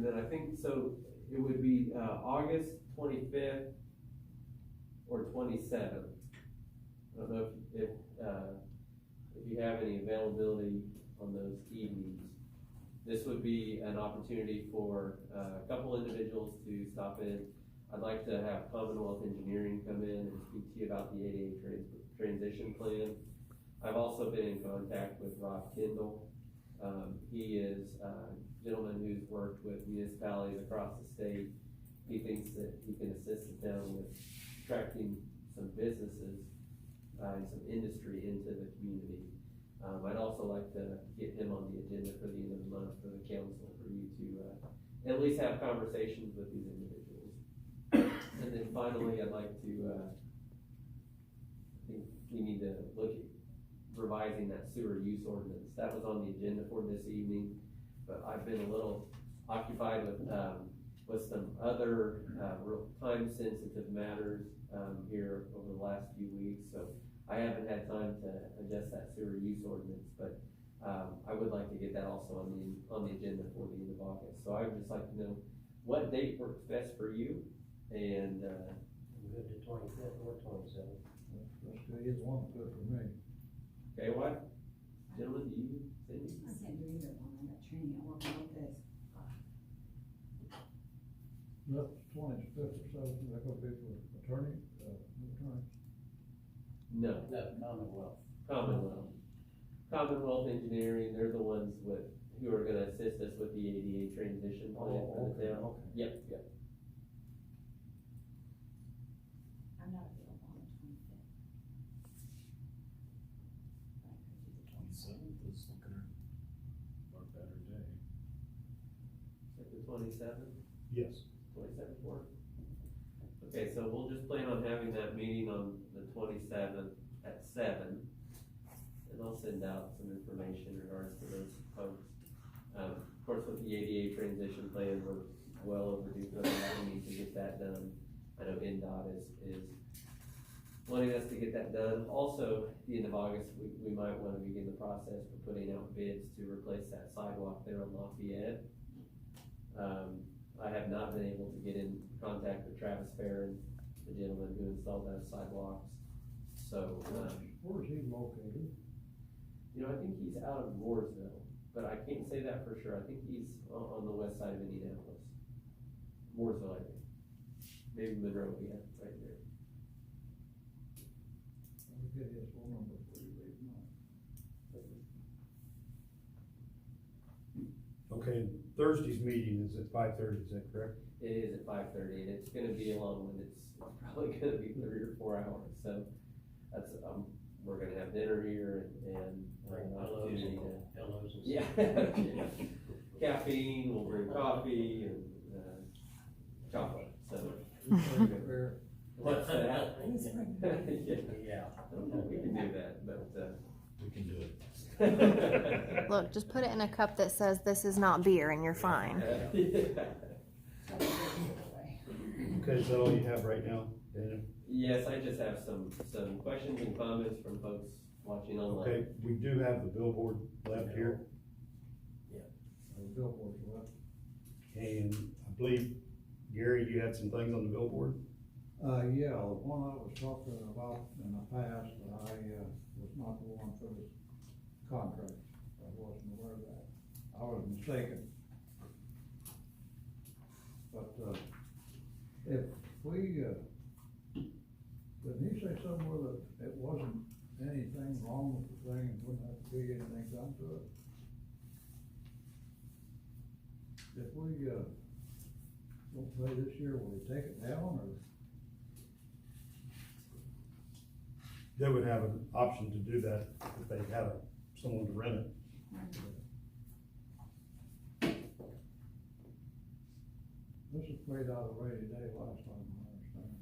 then I think, so it would be, August 25th or 27th. I don't know if you have any availability on those evenings. This would be an opportunity for a couple individuals to stop in. I'd like to have Commonwealth Engineering come in and speak to you about the 8A transition plan. I've also been in contact with Rob Kendall. He is a gentleman who's worked with municipalities across the state. He thinks that he can assist the town with attracting some businesses and some industry into the community. I'd also like to get him on the agenda for the end of the month for the council, for you to at least have conversations with these individuals. And then finally, I'd like to, I think we need to look at revising that sewer use ordinance. That was on the agenda for this evening, but I've been a little occupied with some other, real time-sensitive matters, here over the last few weeks, so I haven't had time to adjust that sewer use ordinance, but, I would like to get that also on the agenda for the end of August. So I would just like to know what date works best for you, and, Good to 25th or 27th. That's good, either one's good for me. okay, what? Gentlemen, do you, Cindy? I can't do either one, I got training at work all day. That's 25th or 7th, is that gonna be for attorney, new attorney? No, No, Commonwealth. Commonwealth Engineering, they're the ones who are gonna assist us with the ADA transition plan for the town. Okay. Yep. I'm not available on the 25th. But I could do the 27th is looking for a better day. Like the 27th? Yes. 27th work? Okay, so we'll just plan on having that meeting on the 27th at 7. And I'll send out some information in regards to those folks. Of course, with the ADA transition plan, we're well overdue for that. We need to get that done. I know NDOT is wanting us to get that done. Also, at the end of August, we might want to begin the process for putting out bids to replace that sidewalk there on Lafayette. I have not been able to get in contact with Travis Farron, the gentleman who installed those sidewalks. So, Where's he located? you know, I think he's out of Mooresville, but I can't say that for sure. I think he's on the west side of Indianapolis. Mooresville area. Maybe Monrovia, right there. I'll get his phone number for you right now. Okay, Thursday's meeting is at 5:30, is that correct? It is at 5:30, and it's gonna be a long one. It's probably gonna be 3 or 4 hours, so that's, we're gonna have dinner here and Bring an pillows opportunity and to. pillows and Yeah. stuff. Caffeine, we'll bring coffee and, chocolate, so. What's that? Yeah. I don't know if we can do that, but, We can do it. Look, just put it in a cup that says this is not beer and you're fine. Okay, is that all you have right now, Dana? Yes, I just have some questions and comments from folks watching online. Okay, we do have the billboard left here, Billboards left. and I believe, Gary, you had some things on the billboard? Yeah, the one I was talking about in the past, I, was not the one for this contract. I wasn't aware of that. I was mistaken. But, if we, didn't he say somewhere that it wasn't anything wrong with the thing and wouldn't have to be anything done to it? If we, don't play this year, will we take it down or? They would have an option to do that if they had someone to rent it. This was played out of rainy day last time, I understand.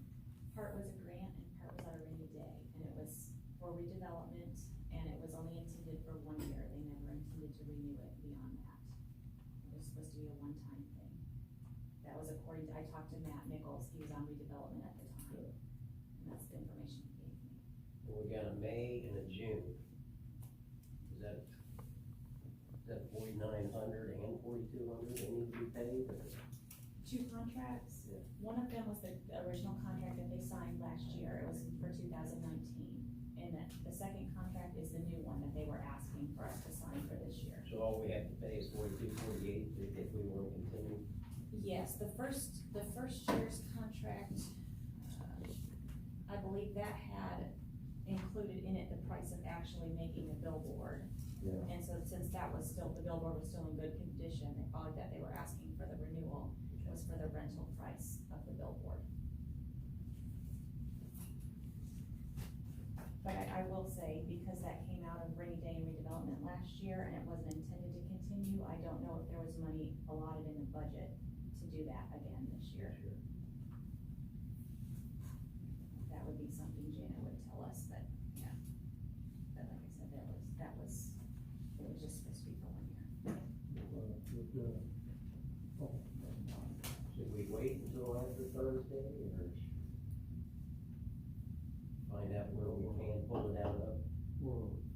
Part was a grant and part was out of rainy day, and it was for redevelopment, and it was only intended for 1 year. They never intended to renew it beyond that. It was supposed to be a one-time thing. That was according to, I talked to Matt Nichols, he was on redevelopment at the time, and that's the information he gave me. We got a May and a June. Is that 4,900 and 4,200 they need to be paid? Or? 2 contracts. Yeah. One of them was the original contract that they signed last year. It was for 2019. And the second contract is the new one that they were asking for us to sign for this year. So all we have to pay is 42, 48 if we want to continue? Yes, the first year's contract, I believe that had included in it the price of actually making the billboard. Yeah. And so since that was still, the billboard was still in good condition, they followed that they were asking for the renewal was for the rental price of the billboard. But I will say, because that came out of rainy day and redevelopment last year and it wasn't intended to continue, I don't know if there was money allotted in the budget to do that again this year. Sure. That would be something Jana would tell us, but yeah. But like I said, that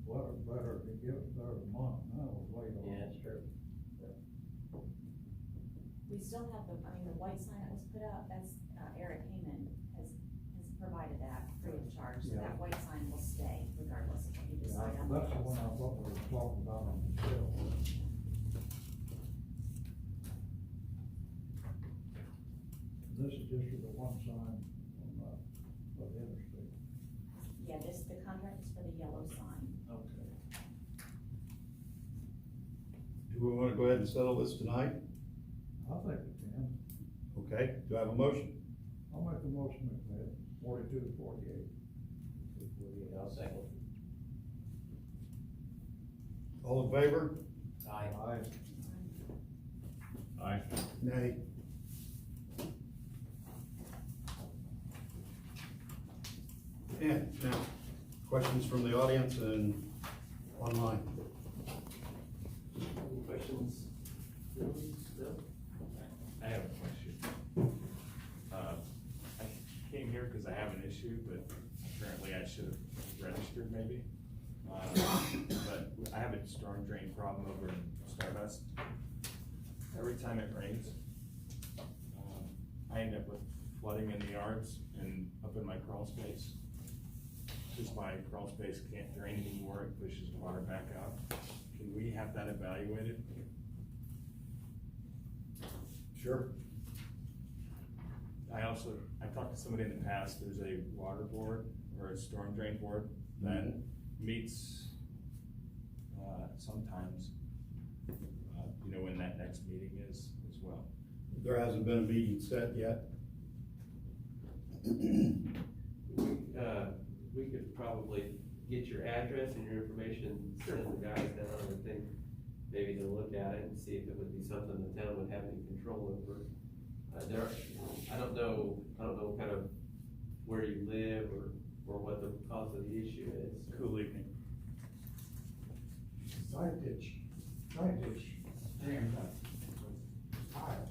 weather's better, if it gives better a month, now it was late on. Yeah, that's true. We still have the white sign that was put up, that's, Eric Heyman has provided that free of charge, so Yeah. that white sign will stay regardless of what you Yeah, decide on. that's the one I thought we were talking about on the bill. This is just for the one sign on the interstate. Yeah, the contract is for the yellow sign. Okay. Do we wanna go ahead and settle this tonight? I think we can. Okay, do I have a motion? I'll make the motion with that, 42 to 48. I'll second. All in favor? Aye. Aye. Aye. Nay. And now, questions from the audience and online? Any questions? No? I have a question. I came here because I have an issue, but apparently I should have registered maybe. But I have a storm drain problem over in Stardust. Every time it rains, I end up with flooding in the yards and up in my crawl space. Because my crawl space can't drain anymore, it pushes water back out. Can we have that evaluated? Sure. I've talked to somebody in the past, there's a water board or a storm drain board that meets, sometimes, when that next meeting is as well. There hasn't been a meeting set yet. We could probably get your address and your information, send the guys down, and think maybe to look at it and see if it would be something the town would have any control over. I don't know kind of where you live or what the cause of the issue is. Cool evening. Side ditch, jammed up. Tile.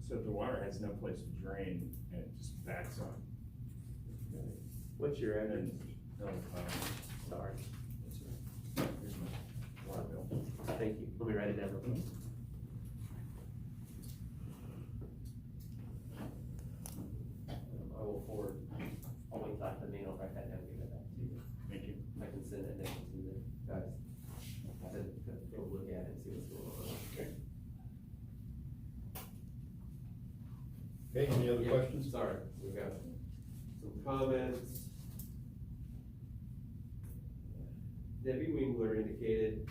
So the water has no place to drain and it just backs up. What's your address? Sorry. That's right. Here's my water bill. Thank you. Let me write it down real quick. I will forward, I'll wait till after the meeting, I'll write that down and give it back to you. Thank you. I can send that down to the guys. Go look at it and see what's going on. Okay. Okay, any other Yeah, questions? Sorry, we've got some comments. Debbie Wingler indicated,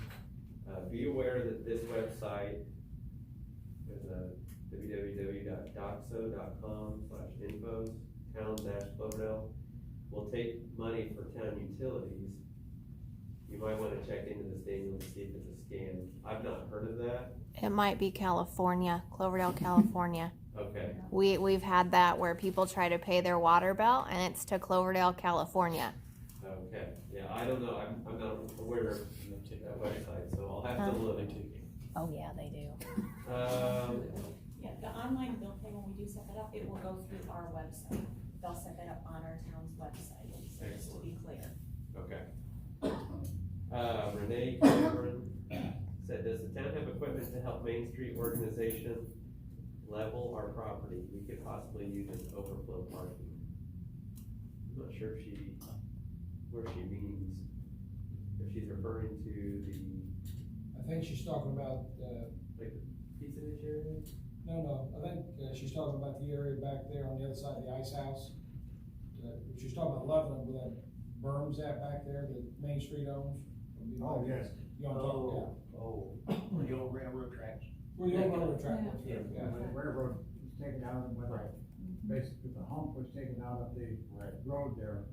be aware that this website is www.doxo.com/infos, town-Cloverdale, will take money for town utilities. You might wanna check into this, Daniel, and see if it's a scam. I've not heard of that. It might be California, Cloverdale, California. Okay, We've had that where people try to pay their water bill and it's to Cloverdale, California. okay, yeah, I don't know, I'm not aware of that website, so I'll have to look. Oh yeah, they do. Yeah, the online bill pay, when we do set that up, it will go through our website. They'll set that up on our town's website, so just to be clear. Okay. Renee Cameron said, does the town have equipment to help Main Street organization level our property? We could possibly use an overflow parking. I'm not sure where she means, if she's referring to I think she's talking about, like the pizza dish area? no, I think she's talking about the area back there on the other side of the ice house. She's talking about Loveland where that berm's at back there that Main Street owns. Oh, yes. You know what I'm talking about? Where the old railroad tracks. Where the old railroad track was. Yeah. When the railroad was taken out and when basically the hump was taken out of the road there,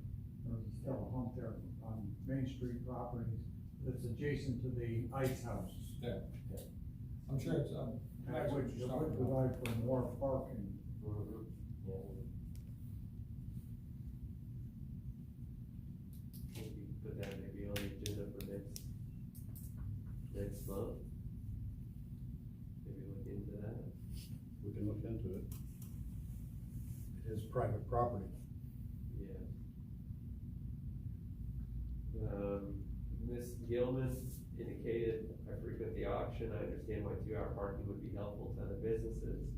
there was still a hump there on Main Street property that's adjacent to the ice house. Yeah. I'm sure it's, And that's what it she's would talking about. provide for more parking. Maybe put that maybe on the agenda for next month. Maybe look into that. We can look into it. It is private property. Yeah. Ms. Gilman indicated, I frequent the auction, I understand why 2-hour parking would be helpful to other businesses.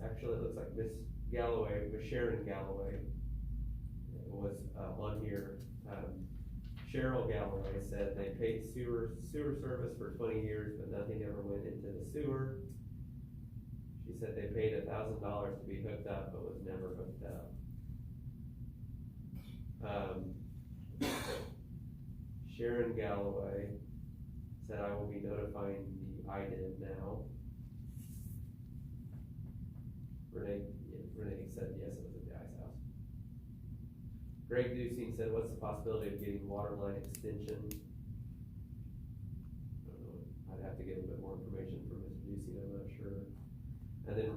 Actually, it looks like Miss Galloway, Miss Sharon Galloway was, on here. Cheryl Galloway said they paid sewer service for 20 years, but nothing ever went into the sewer. She said they paid $1,000 to be hooked up, but was never hooked up. Sharon Galloway said, I will be notifying the IDIM now. Renee said yes, it was at the ice house. Greg Dusing said, what's the possibility of getting water line extension? I don't know, I'd have to get a bit more information from Mr. Dusing, I'm not sure. And then,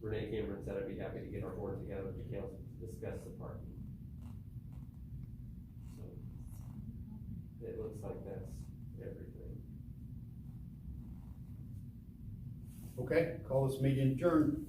Renee Cameron said, I'd be happy to get our board together with the council to discuss the parking. So, it looks like that's everything. Okay, call this meeting adjourned.